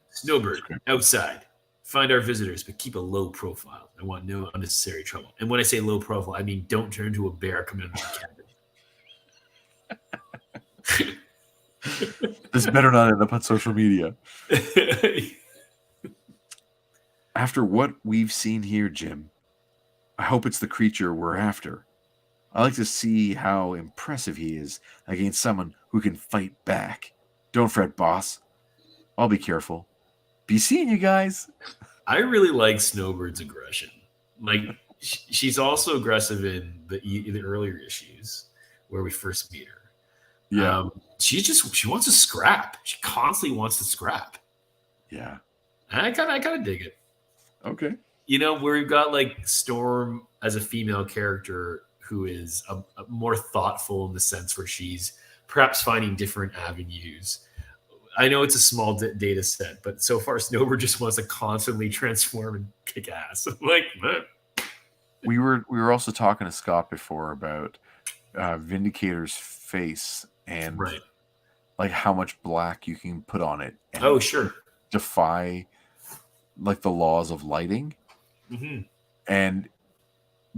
Speaker 2: Snowbird, outside. Find our visitors, but keep a low profile. I want no unnecessary trouble. And when I say low profile, I mean don't turn into a bear coming into the cabin.
Speaker 1: This better not end up on social media. After what we've seen here, Jim, I hope it's the creature we're after. I like to see how impressive he is against someone who can fight back. Don't fret, boss. I'll be careful. Be seeing you guys.
Speaker 2: I really like Snowbird's aggression. Like, she's also aggressive in the earlier issues where we first meet her.
Speaker 1: Yeah.
Speaker 2: She wants to scrap. She constantly wants to scrap.
Speaker 1: Yeah.
Speaker 2: And I kind of dig it.
Speaker 1: Okay.
Speaker 2: You know, where we've got like Storm as a female character who is a more thoughtful in the sense where she's perhaps finding different avenues. I know it's a small data set, but so far Snowbird just wants to constantly transform and kick ass. Like,
Speaker 1: we were also talking to Scott before about Vindicator's face and like how much black you can put on it and
Speaker 2: Oh, sure.
Speaker 1: defy like the laws of lighting.
Speaker 2: Mm-hmm.
Speaker 1: And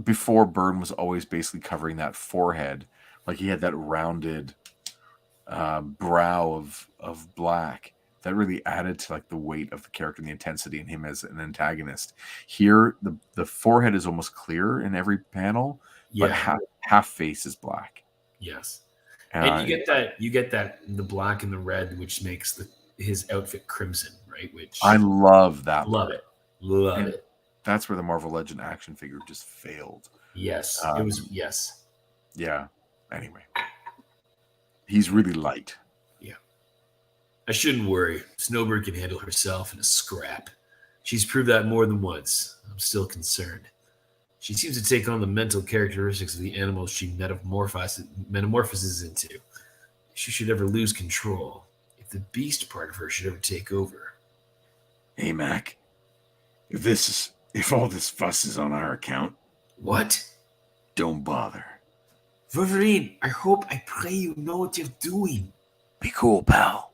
Speaker 1: before, Byrne was always basically covering that forehead, like he had that rounded brow of black that really added to like the weight of the character and the intensity in him as an antagonist. Here, the forehead is almost clear in every panel, but half face is black.
Speaker 2: Yes, and you get that the black and the red, which makes his outfit crimson, right? Which
Speaker 1: I love that.
Speaker 2: Love it.
Speaker 1: That's where the Marvel Legend action figure just failed.
Speaker 2: Yes, it was. Yes.
Speaker 1: Yeah. Anyway, he's really light.
Speaker 2: Yeah. I shouldn't worry. Snowbird can handle herself in a scrap. She's proved that more than once. I'm still concerned. She seems to take on the mental characteristics of the animals she metamorphoses into. If she should ever lose control, if the beast part of her should ever take over.
Speaker 3: Hey, Mac. If all this fuss is on our account...
Speaker 2: What?
Speaker 3: Don't bother.
Speaker 2: Wolverine, I pray you know what you're doing.
Speaker 3: Be cool, pal.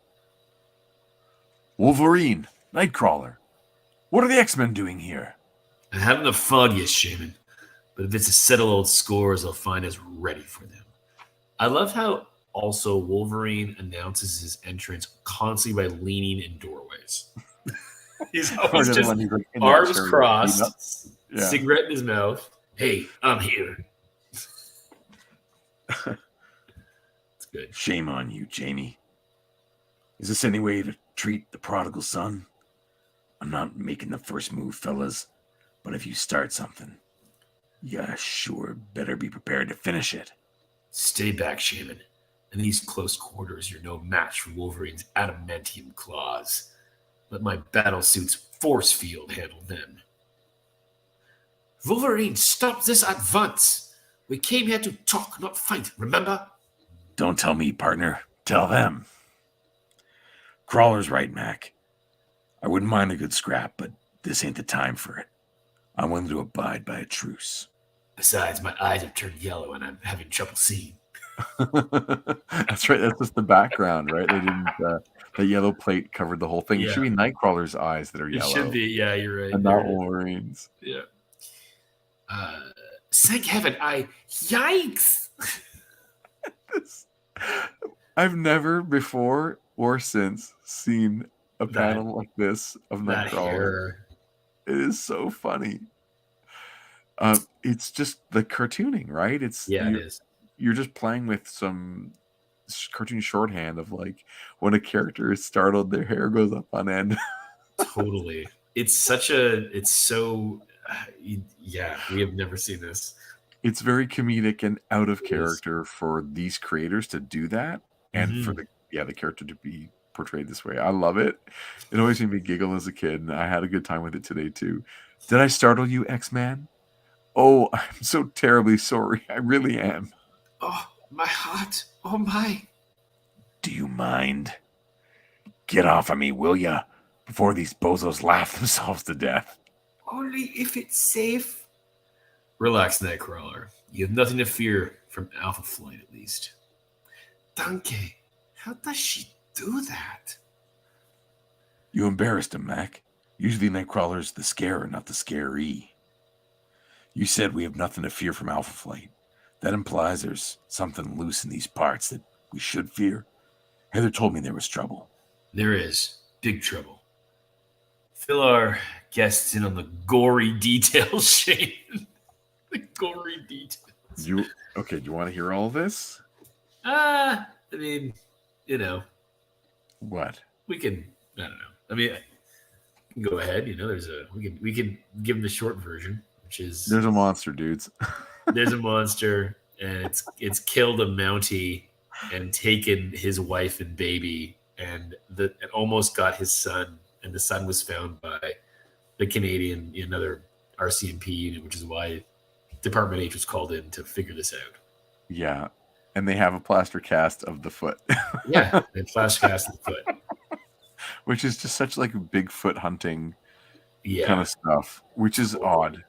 Speaker 1: Wolverine, Nightcrawler. What are the X-Men doing here?
Speaker 2: I haven't the foggiest, Shaman. But if it's to settle old scores, I'll find us ready for them. I love how also Wolverine announces his entrance constantly by leaning in doorways. He's always just arms crossed, cigarette in his mouth. Hey, I'm here. It's good.
Speaker 3: Shame on you, Jamie. Is this any way to treat the prodigal son? I'm not making the first move, fellas, but if you start something, you sure better be prepared to finish it.
Speaker 2: Stay back, Shaman. In these close quarters, you're no match for Wolverine's adamantium claws. Let my battlesuit's force field handle them. Wolverine, stop this at once. We came here to talk, not fight, remember?
Speaker 3: Don't tell me, partner. Tell them. Crawler's right, Mac. I wouldn't mind a good scrap, but this ain't the time for it. I'm willing to abide by a truce.
Speaker 2: Besides, my eyes have turned yellow and I'm having trouble seeing.
Speaker 1: That's right. That's just the background, right? They didn't. The yellow plate covered the whole thing.
Speaker 2: Yeah.
Speaker 1: It should be Nightcrawler's eyes that are yellow.
Speaker 2: It should be. Yeah, you're right.
Speaker 1: And not Wolverine's.
Speaker 2: Yeah. Thank heaven! Yikes!
Speaker 1: I've never before or since seen a panel like this of Nightcrawler. It is so funny. It's just the cartooning, right?
Speaker 2: It is.
Speaker 1: You're just playing with some cartoon shorthand of like when a character is startled, their hair goes up on end.
Speaker 2: Totally. We have never seen this.
Speaker 1: It's very comedic and out of character for these creators to do that, and for the character to be portrayed this way. I love it. It always made me giggle as a kid, and I had a good time with it today too. Did I startle you, X-Man? Oh, I'm so terribly sorry. I really am.
Speaker 2: Oh, my heart. Oh, my.
Speaker 3: Do you mind? Get off of me, will ya? Before these bozos laugh themselves to death.
Speaker 2: Only if it's safe. Relax, Nightcrawler. You have nothing to fear from Alpha Flight, at least. Danke. How does she do that?
Speaker 3: You embarrassed him, Mac. Usually Nightcrawler's the scarer, not the scaree. You said we have nothing to fear from Alpha Flight. That implies there's something loose in these parts that we should fear. Heather told me there was trouble.
Speaker 2: There is. Big trouble. Fill our guests in on the gory details, Shane. The gory details.
Speaker 1: Do you want to hear all this?
Speaker 2: I mean,
Speaker 1: What?
Speaker 2: We can, I don't know. I mean, go ahead. We can give them the short version, which is
Speaker 1: there's a monster, dudes.
Speaker 2: There's a monster, and it's killed a Mountie and taken his wife and baby, and it almost got his son, and the son was found by the Canadian, another RCMP unit, which is why Department H was called in to figure this out.
Speaker 1: Yeah, and they have a plaster cast of the foot.
Speaker 2: Yeah, they plaster cast of the foot.
Speaker 1: Which is just such like Bigfoot hunting
Speaker 2: kind
Speaker 1: of stuff, which is odd.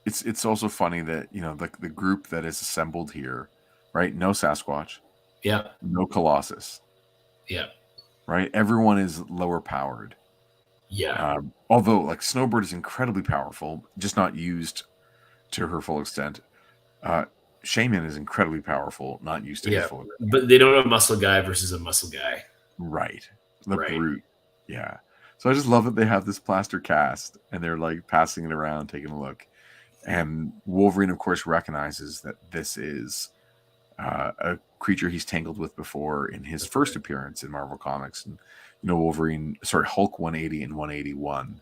Speaker 1: It's also funny that the group that is assembled here, right? No Sasquatch,
Speaker 2: Yeah.
Speaker 1: No Colossus.
Speaker 2: Yeah.
Speaker 1: Right? Everyone is lower powered.
Speaker 2: Yeah.
Speaker 1: Although, like, Snowbird is incredibly powerful, just not used to her full extent. Shaman is incredibly powerful, not used to his full extent.
Speaker 2: But they don't have a muscle guy versus a muscle guy.
Speaker 1: Right. The
Speaker 2: Right.
Speaker 1: brute. Yeah. So I just love that they have this plaster cast and they're like passing it around, taking a look. And Wolverine, of course, recognizes that this is a creature he's tangled with before in his first appearance in Marvel Comics. And, Hulk 180 and 181,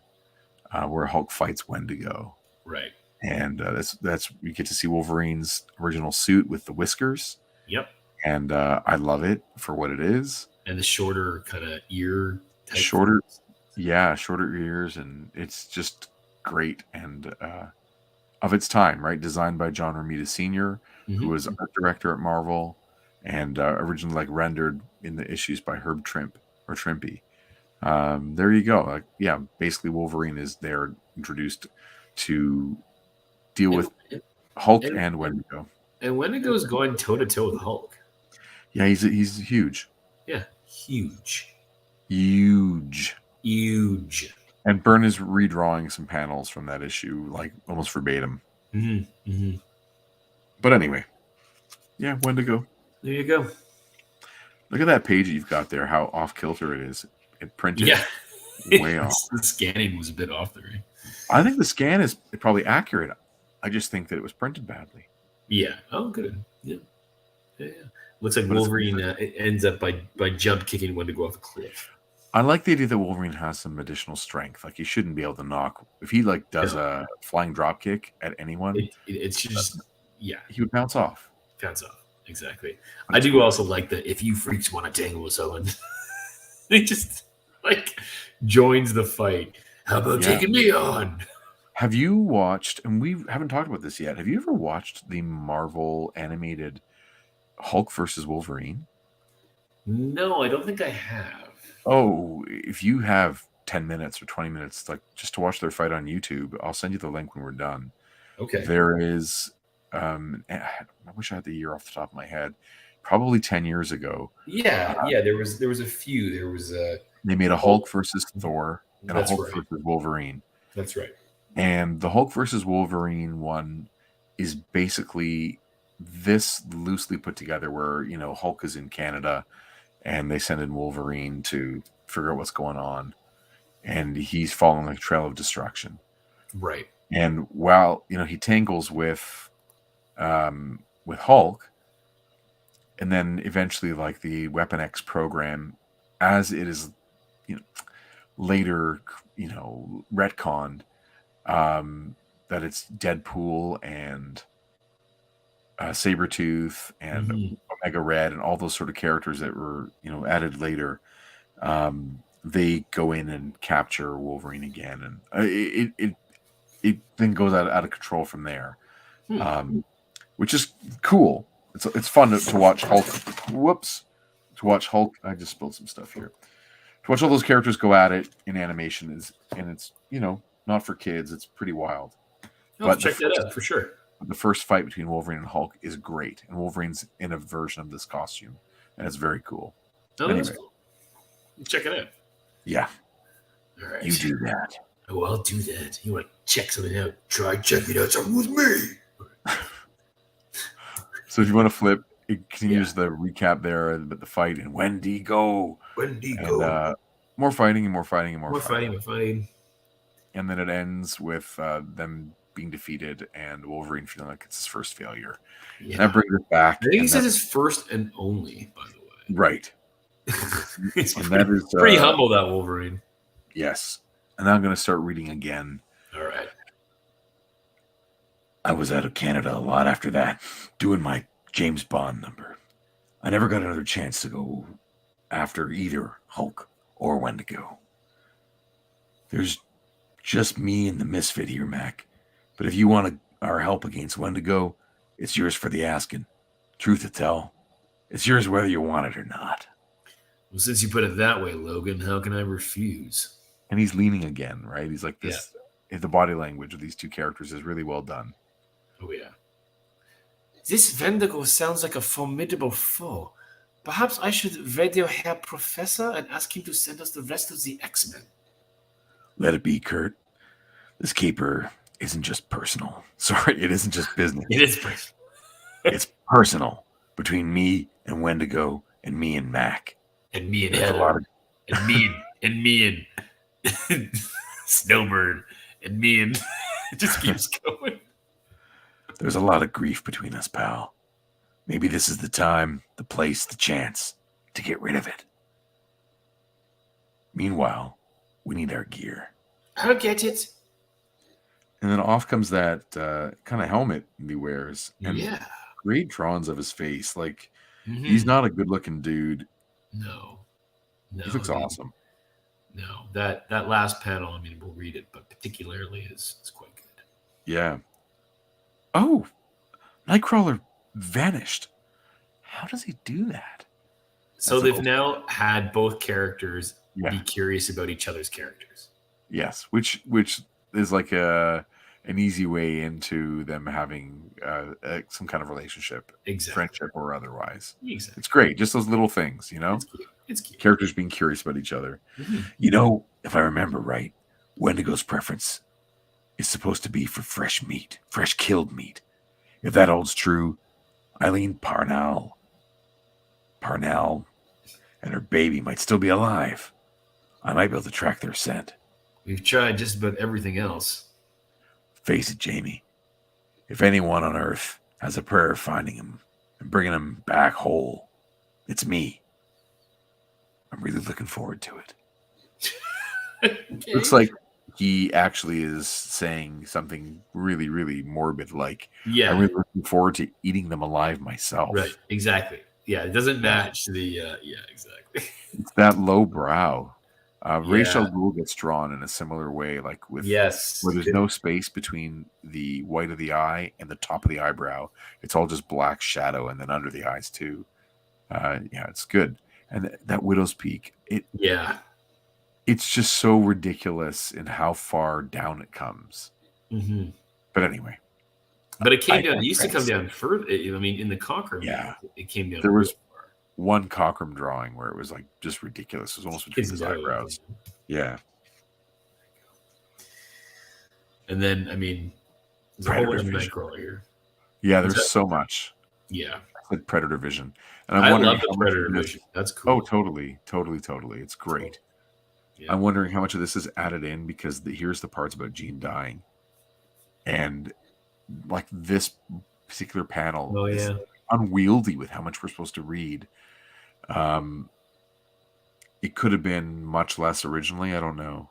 Speaker 1: where Hulk fights Wendigo.
Speaker 2: Right.
Speaker 1: And that's we get to see Wolverine's original suit with the whiskers.
Speaker 2: Yep.
Speaker 1: And I love it for what it is.
Speaker 2: And the shorter kind of ear type.
Speaker 1: Shorter ears, and it's just great and of its time, right? Designed by John Romita Sr., who was art director at Marvel, and originally rendered in the issues by Herb Trimp or Trimpy. There you go. Basically Wolverine is there introduced to deal with Hulk and Wendigo.
Speaker 2: And Wendigo's going toe to toe with Hulk.
Speaker 1: Yeah, he's huge.
Speaker 2: Yeah, huge. And
Speaker 1: Byrne is redrawing some panels from that issue, like almost verbatim. But anyway, yeah, Wendigo.
Speaker 2: There you go.
Speaker 1: Look at that page that you've got there. How off kilter it is. It printed way off.
Speaker 2: The scanning was a bit off there.
Speaker 1: I think the scan is probably accurate. I just think that it was printed badly.
Speaker 2: Yeah. Oh, good. Yeah. Looks like Wolverine ends up by jump kicking Wendigo off a cliff.
Speaker 1: I like the idea that Wolverine has some additional strength. Like, he shouldn't be able to knock if he does a flying drop kick at anyone.
Speaker 2: It's just
Speaker 1: he would bounce off.
Speaker 2: Exactly. I do also like that if you freaks want to tangle with someone, he just joins the fight. How about taking me on?
Speaker 1: Have you watched? And we haven't talked about this yet. Have you ever watched the Marvel animated Hulk versus Wolverine?
Speaker 2: No, I don't think I have.
Speaker 1: Oh, if you have 10 minutes or 20 minutes, just to watch their fight on YouTube, I'll send you the link when we're done.
Speaker 2: Okay.
Speaker 1: There is, I wish I had the year off the top of my head, probably 10 years ago.
Speaker 2: Yeah. There was a few. There was
Speaker 1: they made a Hulk versus Thor and
Speaker 2: That's
Speaker 1: a Hulk
Speaker 2: right.
Speaker 1: versus Wolverine.
Speaker 2: That's right.
Speaker 1: And the Hulk versus Wolverine one is basically this loosely put together where, Hulk is in Canada and they send in Wolverine to figure out what's going on. And he's following a trail of destruction.
Speaker 2: Right.
Speaker 1: And while, he tangles with Hulk, and then eventually the Weapon X program, as it is, later, retconned, that it's Deadpool and Sabretooth and Omega Red and all those sort of characters that were, added later. They go in and capture Wolverine again, and it then goes out of control from there, which is cool. It's fun to watch Hulk. To watch Hulk. I just spilled some stuff here. To watch all those characters go at it in animation it's not for kids. It's pretty wild.
Speaker 2: But check that out for sure.
Speaker 1: The first fight between Wolverine and Hulk is great, and Wolverine's in a version of this costume, and it's very cool.
Speaker 2: Oh, anyway. That's cool. Check it out.
Speaker 1: Yeah.
Speaker 2: All right.
Speaker 1: You do that.
Speaker 2: Oh, I'll do that. You want to check something out? Try checking out something with me.
Speaker 1: So if you want to flip, it continues the recap there, but the fight in Wendigo. And, more fighting and more fighting and more
Speaker 2: fighting.
Speaker 1: And then it ends with them being defeated and Wolverine feeling like it's his first failure. Yeah. And that brings it back.
Speaker 2: I think he says his first and only, by the way.
Speaker 1: Right.
Speaker 2: It's pretty humble, that Wolverine.
Speaker 1: Yes. And I'm going to start reading again.
Speaker 2: All right.
Speaker 3: I was out of Canada a lot after that, doing my James Bond number. I never got another chance to go after either Hulk or Wendigo. There's just me and the Misfit here, Mac. But if you want our help against Wendigo, it's yours for the asking. Truth to tell, it's yours whether you want it or not.
Speaker 2: Well, since you put it that way, Logan, how can I refuse?
Speaker 1: And he's leaning again, right? He's like this. Yeah. The body language of these two characters is really well done.
Speaker 2: Oh, yeah. This Wendigo sounds like a formidable foe. Perhaps I should radio Herr Professor and ask him to send us the rest of the X-Men.
Speaker 3: Let it be, Kurt. This caper isn't just personal. Sorry, it isn't just business.
Speaker 2: It is personal.
Speaker 3: It's personal between me and Wendigo and me and Mac.
Speaker 2: And me and
Speaker 3: There's a
Speaker 2: Heather.
Speaker 3: lot of-
Speaker 2: And me and Snowbird. And me and it just keeps going.
Speaker 3: There's a lot of grief between us, pal. Maybe this is the time, the place, the chance to get rid of it. Meanwhile, we need our gear.
Speaker 2: I'll get it.
Speaker 1: And then off comes that kind of helmet he wears. And
Speaker 2: Yeah.
Speaker 1: great drawings of his face. Like,
Speaker 2: Mhm.
Speaker 1: he's not a good-looking dude.
Speaker 2: No.
Speaker 1: He looks awesome.
Speaker 2: No. That last panel, I mean, we'll read it, but particularly is quite good.
Speaker 1: Yeah. Oh, Nightcrawler vanished. How does he do that?
Speaker 2: So
Speaker 1: That's
Speaker 2: they've
Speaker 1: an-
Speaker 2: now had both characters
Speaker 1: Yeah.
Speaker 2: be curious about each other's characters.
Speaker 1: Yes, which is like an easy way into them having some kind of relationship,
Speaker 2: Exactly.
Speaker 1: friendship or otherwise.
Speaker 2: Exactly.
Speaker 1: It's great, just those little things, you know.
Speaker 2: It's cute. It's cute.
Speaker 1: Characters being curious about each other.
Speaker 2: Mhm.
Speaker 3: You know, if I remember right, Wendigo's preference is supposed to be for fresh meat, fresh killed meat. If that holds true, Eileen Parnell and her baby might still be alive. I might be able to track their scent.
Speaker 2: We've tried just about everything else.
Speaker 3: Face it, Jamie. If anyone on Earth has a prayer of finding him and bringing him back whole, it's me. I'm really looking forward to it.
Speaker 2: Okay.
Speaker 1: Looks like he actually is saying something really, really morbid, like,
Speaker 2: Yeah.
Speaker 1: I'm really looking forward to eating them alive myself.
Speaker 2: Right. Exactly. Yeah. It doesn't match the. Yeah. Exactly.
Speaker 1: It's that low brow. Rachel
Speaker 2: Yeah.
Speaker 1: Gould gets drawn in a similar way, like with
Speaker 2: Yes.
Speaker 1: where there's no space between the white of the eye and the top of the eyebrow. It's all just black shadow, and then under the eyes too. Yeah, it's good. And that widow's peak,
Speaker 2: Yeah.
Speaker 1: it's just so ridiculous in how far down it comes.
Speaker 2: Mm-hmm.
Speaker 1: But anyway,
Speaker 2: But it came
Speaker 3: I
Speaker 2: down. It used to come
Speaker 3: digress.
Speaker 2: down further. I mean, in the Conqueror,
Speaker 3: Yeah.
Speaker 2: it came down.
Speaker 1: There was-
Speaker 2: really far.
Speaker 1: one Cockrum drawing where it was like just ridiculous. It was almost between
Speaker 2: His
Speaker 1: his
Speaker 2: nose.
Speaker 1: eyebrows. Yeah.
Speaker 2: And then, I mean, there's a whole
Speaker 3: Predator
Speaker 2: bunch of
Speaker 3: vision.
Speaker 2: Nightcrawler here.
Speaker 1: Yeah,
Speaker 2: What's
Speaker 1: there's
Speaker 2: that?
Speaker 1: so much.
Speaker 2: Yeah.
Speaker 1: Like Predator Vision. And
Speaker 2: I
Speaker 1: wondering
Speaker 2: love the
Speaker 1: how much
Speaker 2: Predator
Speaker 1: of this-
Speaker 2: vision. That's cool.
Speaker 1: Oh, totally. It's great.
Speaker 2: Yeah.
Speaker 1: I'm wondering how much of this is added in because here's the parts about Jean dying. And like this particular panel
Speaker 2: Oh,
Speaker 1: is
Speaker 2: yeah.
Speaker 1: unwieldy with how much we're supposed to read. It could have been much less originally. I don't know.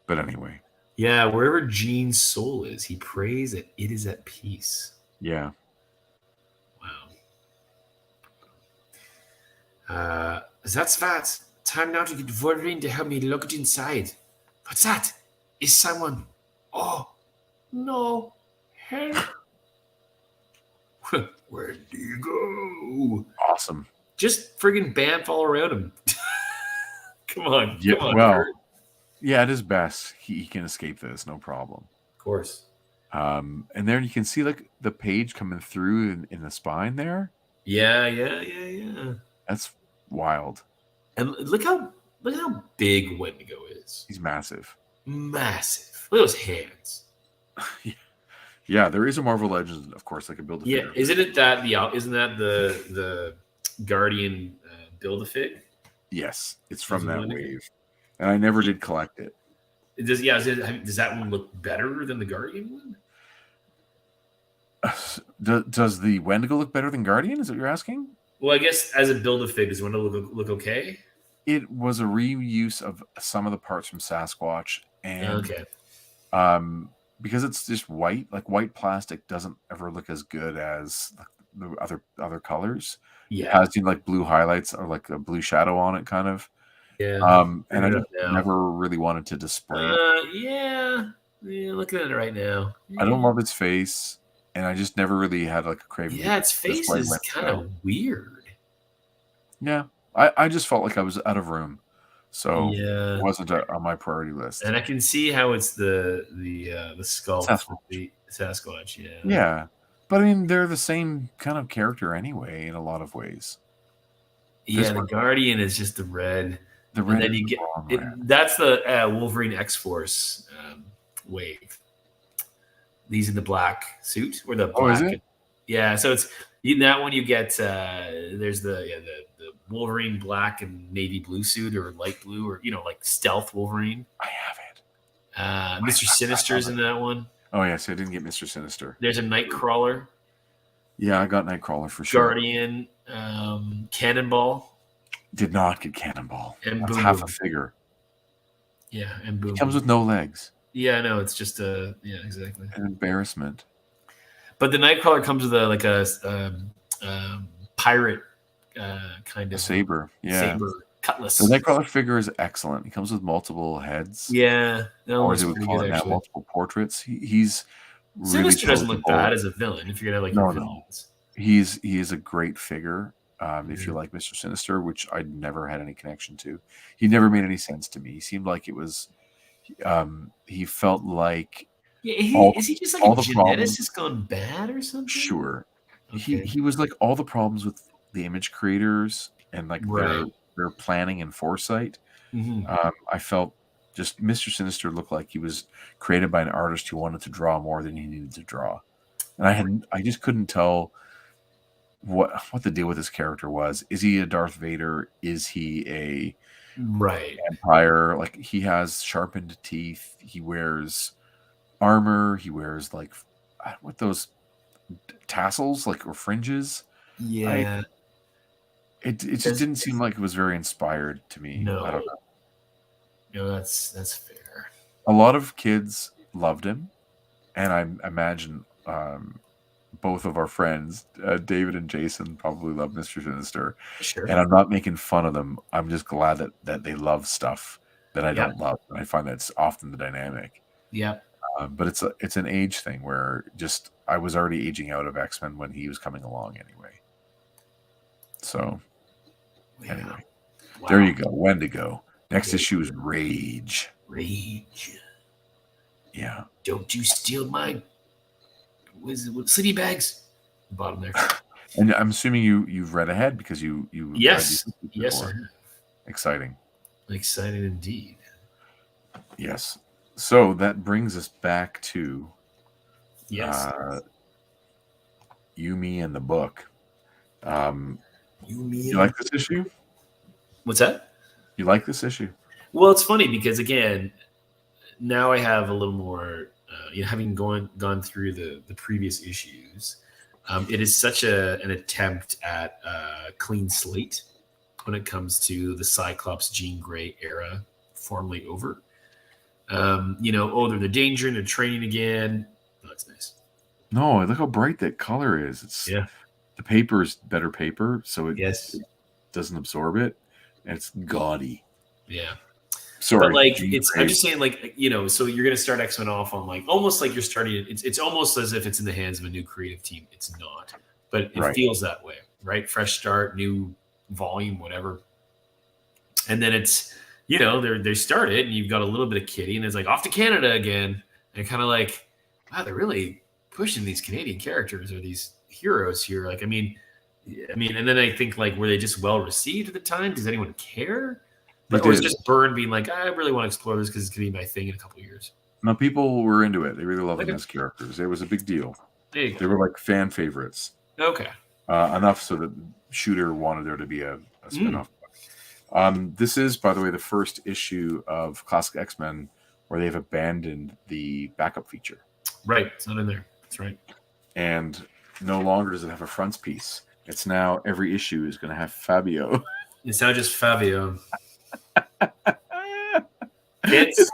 Speaker 1: But anyway,
Speaker 2: Yeah. Wherever Jean's soul is, he prays that it is at peace.
Speaker 1: yeah.
Speaker 2: Wow. That's that. Time now to get Wolverine to help me look inside. What's that? Is someone? Oh, no. Help. Where do you go?
Speaker 1: Awesome.
Speaker 2: Just friggin' Banff all around him. Come on.
Speaker 1: Yeah,
Speaker 2: Come on.
Speaker 1: well,
Speaker 2: Kurt.
Speaker 1: yeah, at his best, he can escape this, no problem.
Speaker 2: Of course.
Speaker 1: And there you can see like the page coming through in the spine there.
Speaker 2: Yeah.
Speaker 1: That's wild.
Speaker 2: And look how big Wendigo is.
Speaker 1: He's massive.
Speaker 2: Massive. Look at those hands.
Speaker 1: Yeah, there is a Marvel Legends, of course, I could build a
Speaker 2: Yeah,
Speaker 1: figure.
Speaker 2: isn't that the Guardian Build-A-Fig?
Speaker 1: Yes, it's from
Speaker 2: Is it
Speaker 1: that
Speaker 2: Wendigo?
Speaker 1: wave. And I never did collect it.
Speaker 2: Does that one look better than the Guardian one?
Speaker 1: Does the Wendigo look better than Guardian? Is what you're asking?
Speaker 2: Well, I guess as a Build-A-Fig, does one look okay?
Speaker 1: It was a reuse of some of the parts from Sasquatch, and
Speaker 2: Okay.
Speaker 1: because it's just white, like white plastic doesn't ever look as good as the other colors. It
Speaker 2: Yeah.
Speaker 1: has like blue highlights or like a blue shadow on it, kind of.
Speaker 2: Yeah.
Speaker 1: And I
Speaker 2: Bring it
Speaker 1: just
Speaker 2: up now.
Speaker 1: never really wanted to display it.
Speaker 2: Yeah. Looking at it right now.
Speaker 1: I don't love its face, and I just never really had like a craving.
Speaker 2: Yeah, its face
Speaker 1: display
Speaker 2: is
Speaker 1: with
Speaker 2: kind of weird.
Speaker 1: Yeah, I just felt like I was out of room, so
Speaker 2: Yeah.
Speaker 1: it wasn't on my priority list.
Speaker 2: And I can see how it's the skull
Speaker 1: Sasquatch.
Speaker 2: with the Sasquatch. Yeah.
Speaker 1: Yeah, but I mean they're the same kind of character anyway in a lot of ways.
Speaker 2: Yeah, the Guardian is just the red.
Speaker 1: The red
Speaker 2: and then you get that's the Wolverine X-Force wave. These in the black suit or the black.
Speaker 1: Oh, is it?
Speaker 2: Yeah, so it's in that one you get there's the Wolverine black and navy blue suit or light blue or like stealth Wolverine.
Speaker 1: I have it.
Speaker 2: Mr. Sinister's in that one.
Speaker 1: Oh yes, I didn't get Mr. Sinister.
Speaker 2: There's a Nightcrawler.
Speaker 1: Yeah, I got Nightcrawler for sure.
Speaker 2: Guardian, Cannonball.
Speaker 1: Did not get Cannonball.
Speaker 2: And
Speaker 1: That's
Speaker 2: Boom
Speaker 1: half
Speaker 2: Boom.
Speaker 1: a figure.
Speaker 2: Yeah, and Boom.
Speaker 1: It comes with no legs.
Speaker 2: Yeah, no, it's just exactly.
Speaker 1: An embarrassment.
Speaker 2: But the Nightcrawler comes with a pirate kind of
Speaker 1: saber. Yeah.
Speaker 2: Saber cutlass.
Speaker 1: The Nightcrawler figure is excellent. He comes with multiple heads.
Speaker 2: Yeah.
Speaker 1: Or as we would call it now, multiple portraits. He's really
Speaker 2: Sinister doesn't look bad as a villain if you're gonna like your villains.
Speaker 1: He is a great figure. If you like Mr. Sinister, which I never had any connection to. He never made any sense to me. He seemed like it was he felt like
Speaker 2: is he just like a geneticist gone bad or something?
Speaker 1: Sure.
Speaker 2: Okay.
Speaker 1: He was like all the problems with the image creators and like their planning and foresight. I felt just Mr. Sinister looked like he was created by an artist who wanted to draw more than he needed to draw. And I just couldn't tell what the deal with this character was. Is he a Darth Vader? Is he a vampire? Like, he has sharpened teeth. He wears armor. He wears like what those tassels like or fringes.
Speaker 2: Yeah.
Speaker 1: It just didn't seem like it was very inspired to me.
Speaker 2: No.
Speaker 1: I don't know.
Speaker 2: No, that's fair.
Speaker 1: A lot of kids loved him, and I imagine both of our friends, David and Jason, probably love Mr. Sinister.
Speaker 2: Sure.
Speaker 1: And I'm not making fun of them. I'm just glad that they love stuff that I don't love, and I find that's often the dynamic.
Speaker 2: Yeah.
Speaker 1: But it's an age thing where just I was already aging out of X-Men when he was coming along anyway. So anyway, there you go. Wendigo. Next issue is Rage.
Speaker 2: Rage.
Speaker 1: Yeah.
Speaker 2: Don't you steal my sleepy bags? Bottom there.
Speaker 1: And I'm assuming you've read ahead because you
Speaker 2: yes sir.
Speaker 1: Exciting
Speaker 2: indeed.
Speaker 1: Yes. So that brings us back to Yumi and the book. You like this issue?
Speaker 2: What's that?
Speaker 1: You like this issue?
Speaker 2: Well, it's funny because again, now I have a little more. Having gone through the previous issues, it is such an attempt at a clean slate when it comes to the Cyclops Jean Grey era, formerly over. They're the danger and they're training again. Oh, that's nice.
Speaker 1: No, look how bright that color is. It's the paper is better paper, so it doesn't absorb it, and it's gaudy.
Speaker 2: Yeah.
Speaker 1: Sorry,
Speaker 2: but I'm just saying, so you're gonna start X-Men off on almost like you're starting. It's almost as if it's in the hands of a new creative team. It's not, but it feels that way, right? Fresh start, new volume, whatever. And then it's they start it, and you've got a little bit of Kitty, and it's like off to Canada again, and kind of like, wow, they're really pushing these Canadian characters or these heroes here. Like, I mean, and then I think were they just well received at the time? Does anyone care? Or was just Byrne being like, I really want to explore this because it's going to be my thing in a couple of years?
Speaker 1: No, people were into it. They really loved them as characters. It was a big deal. They were like fan favorites.
Speaker 2: Okay.
Speaker 1: Enough so that Shooter wanted there to be a spin-off book. This is, by the way, the first issue of Classic X-Men where they've abandoned the backup feature.
Speaker 2: Right. It's not in there. That's right. And
Speaker 1: no longer does it have a frontispiece. It's now every issue is going to have Fabio.
Speaker 2: It's now just Fabio. Kids,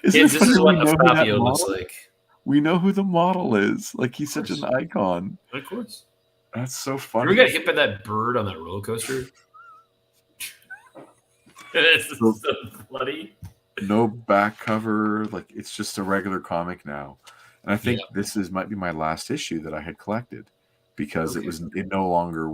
Speaker 2: this is what a Fabio looks like.
Speaker 1: We know who the model is. Like, he's such an icon.
Speaker 2: Of course.
Speaker 1: That's so funny.
Speaker 2: We got hit by that bird on that roller coaster. It's so bloody.
Speaker 1: No back cover. Like, it's just a regular comic now. And I think this might be my last issue that I had collected because it no longer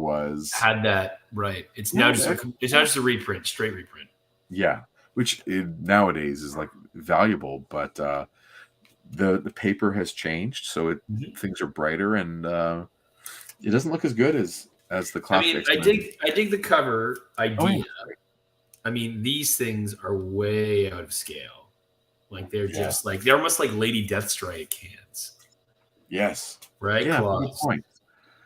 Speaker 1: had
Speaker 2: that right. It's now just a reprint, straight reprint.
Speaker 1: Yeah, which nowadays is like valuable, but the paper has changed, so things are brighter, and it doesn't look as good as as the classic X-Men.
Speaker 2: I dig the cover idea.
Speaker 1: Oh, yeah.
Speaker 2: I mean, these things are way out of scale. Like they're just like they're almost like Lady Deathstrike hands.
Speaker 1: Yes.
Speaker 2: Right?
Speaker 1: Yeah,
Speaker 2: Claws.
Speaker 1: good point.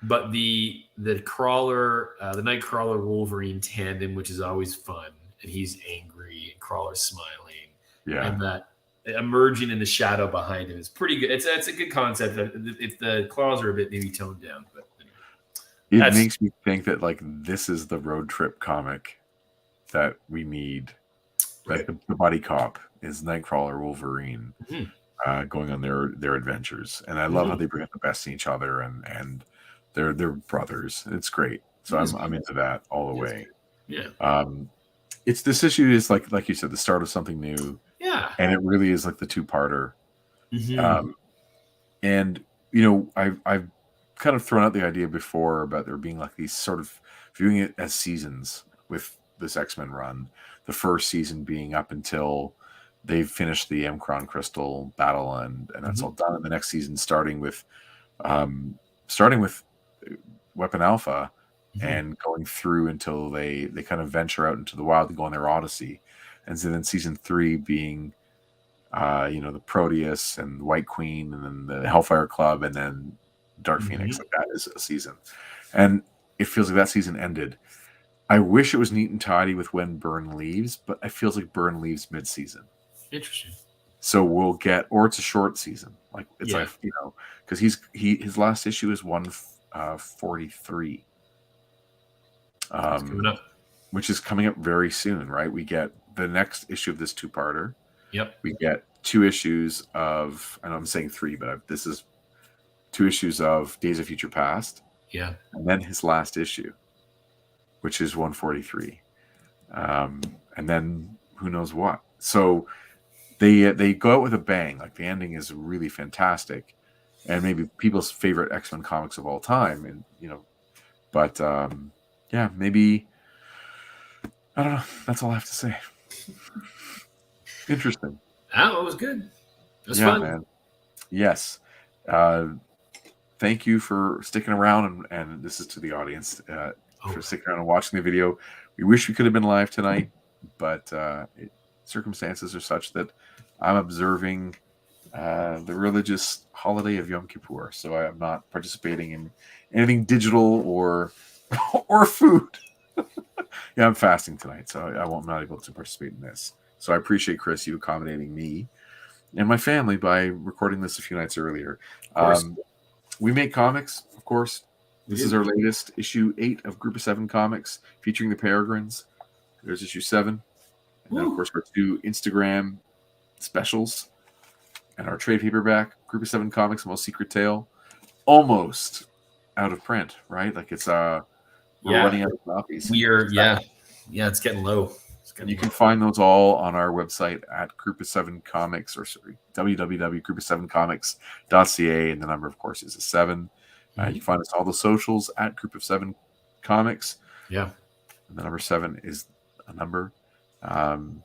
Speaker 2: But the Crawler, the Nightcrawler Wolverine tandem, which is always fun, and he's angry and Crawler's smiling.
Speaker 1: Yeah.
Speaker 2: And that emerging in the shadow behind him is pretty good. It's a good concept. If the claws are a bit maybe toned down, but anyway.
Speaker 1: It makes me think that like this is the road trip comic that we need.
Speaker 2: Right.
Speaker 1: Like the buddy cop is Nightcrawler Wolverine
Speaker 2: Mm-hmm.
Speaker 1: going on their adventures, and I love how they bring out the best in each other, and they're brothers. It's great. So I'm into that all the way.
Speaker 2: Yeah.
Speaker 1: It's this issue is like you said, the start of something new.
Speaker 2: Yeah.
Speaker 1: And it really is like the two-parter.
Speaker 2: Mm-hmm.
Speaker 1: And you know, I've kind of thrown out the idea before about there being like these sort of viewing it as seasons with this X-Men run. The first season being up until they've finished the Mcron Crystal battle and that's all done. And the next season starting with Weapon Alpha and going through until they kind of venture out into the wild to go on their Odyssey. And so then season 3 being the Proteus and White Queen and then the Hellfire Club and then Dark Phoenix. Like that is a season. And it feels like that season ended. I wish it was neat and tidy with when Byrne leaves, but it feels like Byrne leaves mid-season.
Speaker 2: Interesting.
Speaker 1: So we'll get, or it's a short season. Like it's like, because his last issue is 143.
Speaker 2: Coming up.
Speaker 1: Which is coming up very soon, right? We get the next issue of this two-parter.
Speaker 2: Yep.
Speaker 1: We get 2 issues of, I know I'm saying 3, but this is 2 issues of Days of Future Past.
Speaker 2: Yeah.
Speaker 1: And then his last issue, which is 143. And then who knows what. So they go out with a bang. Like the ending is really fantastic. And maybe people's favorite X-Men comics of all time. And, but maybe, I don't know. That's all I have to say. Interesting.
Speaker 2: Oh, it was good. It was fun.
Speaker 1: Man. Yes. Thank you for sticking around. And this is to the audience for sticking around and watching the video. We wish we could have been live tonight, but circumstances are such that I'm observing the religious holiday of Yom Kippur. So I am not participating in anything digital or food. I'm fasting tonight, so I'm not able to participate in this. So I appreciate, Chris, you accommodating me and my family by recording this a few nights earlier. We make comics, of course. This is our latest issue 8 of Group of 7 comics featuring the Peregrines. There's issue 7. And then, of course, our 2 Instagram specials and our trade paperback, Group of 7 comics, Most Secret Tale. Almost out of print, right? Like it's we're running out of copies.
Speaker 2: It's getting low.
Speaker 1: And you can find those all on our website at Group of 7 Comics, www.group7comics.ca, and the number, of course, is a 7. You can find us all the socials at Group of 7 Comics.
Speaker 2: Yeah,
Speaker 1: and the number 7 is a number.
Speaker 2: You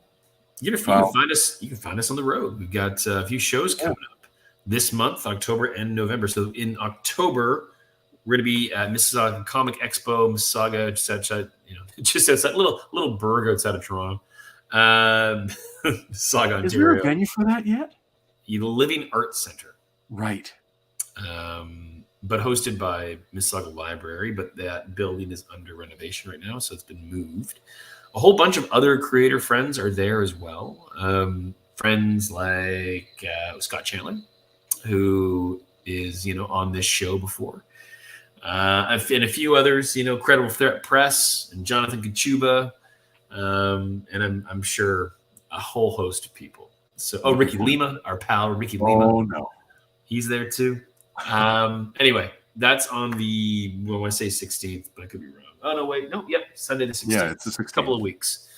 Speaker 2: can find us. You can find us on the road. We've got a few shows coming up this month, October and November. So in October, we're going to be at Mississauga Comic Expo, Mississauga, just outside, little burg outside of Toronto. Mississauga, Ontario.
Speaker 1: Is there a venue for that yet?
Speaker 2: The Living Arts Center.
Speaker 1: Right.
Speaker 2: But hosted by Mississauga Library, but that building is under renovation right now, so it's been moved. A whole bunch of other creator friends are there as well. Friends like Scott Chandler, who is on this show before. And a few others, Credible Threat Press and Jonathan Kachuba, and I'm sure a whole host of people. So, Ricky Lima, our pal Ricky Lima.
Speaker 1: Oh no,
Speaker 2: he's there too. Anyway, that's on the I want to say 16th, but I could be wrong. Oh no, wait, no, yep, Sunday the 16th.
Speaker 1: Yeah, it's the 16th.
Speaker 2: Couple of weeks.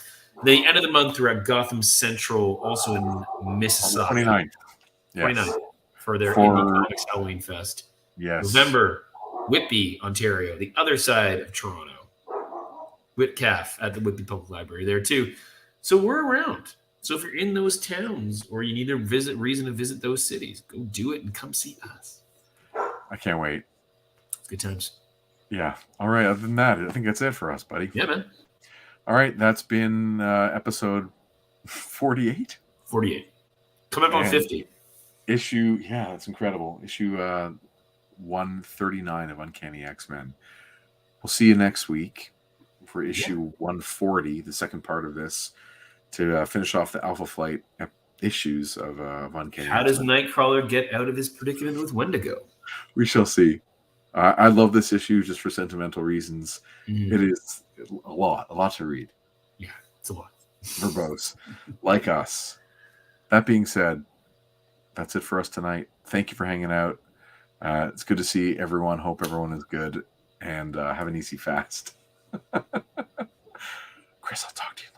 Speaker 2: The end of the month, we're at Gotham Central, also in Mississauga.
Speaker 1: 29th. Yes.
Speaker 2: 29th for their Indie Comics Halloween Fest.
Speaker 1: Yes.
Speaker 2: November, Whitby, Ontario, the other side of Toronto. Whitcalf at the Whitby Public Library there too. So we're around. So if you're in those towns or you need a reason to visit those cities, go do it and come see us.
Speaker 1: I can't wait.
Speaker 2: Good times.
Speaker 1: Yeah. All right. Other than that, I think that's it for us, buddy.
Speaker 2: Yeah, man.
Speaker 1: All right. That's been episode 48.
Speaker 2: 48. Coming up on
Speaker 1: And
Speaker 2: 50.
Speaker 1: Issue, yeah, that's incredible. Issue 139 of Uncanny X-Men. We'll see you next week for issue 140, the second part of this, to finish off the Alpha Flight issues of Uncanny
Speaker 2: How does
Speaker 1: X-Men.
Speaker 2: Nightcrawler get out of his predicament with Wendigo?
Speaker 1: We shall see. I love this issue just for sentimental reasons.
Speaker 2: Mhm.
Speaker 1: It is a lot to read.
Speaker 2: Yeah, it's a lot.
Speaker 1: Verbose, like us. That being said, that's it for us tonight. Thank you for hanging out. It's good to see everyone. Hope everyone is good, and have an easy fast. Chris, I'll talk to you.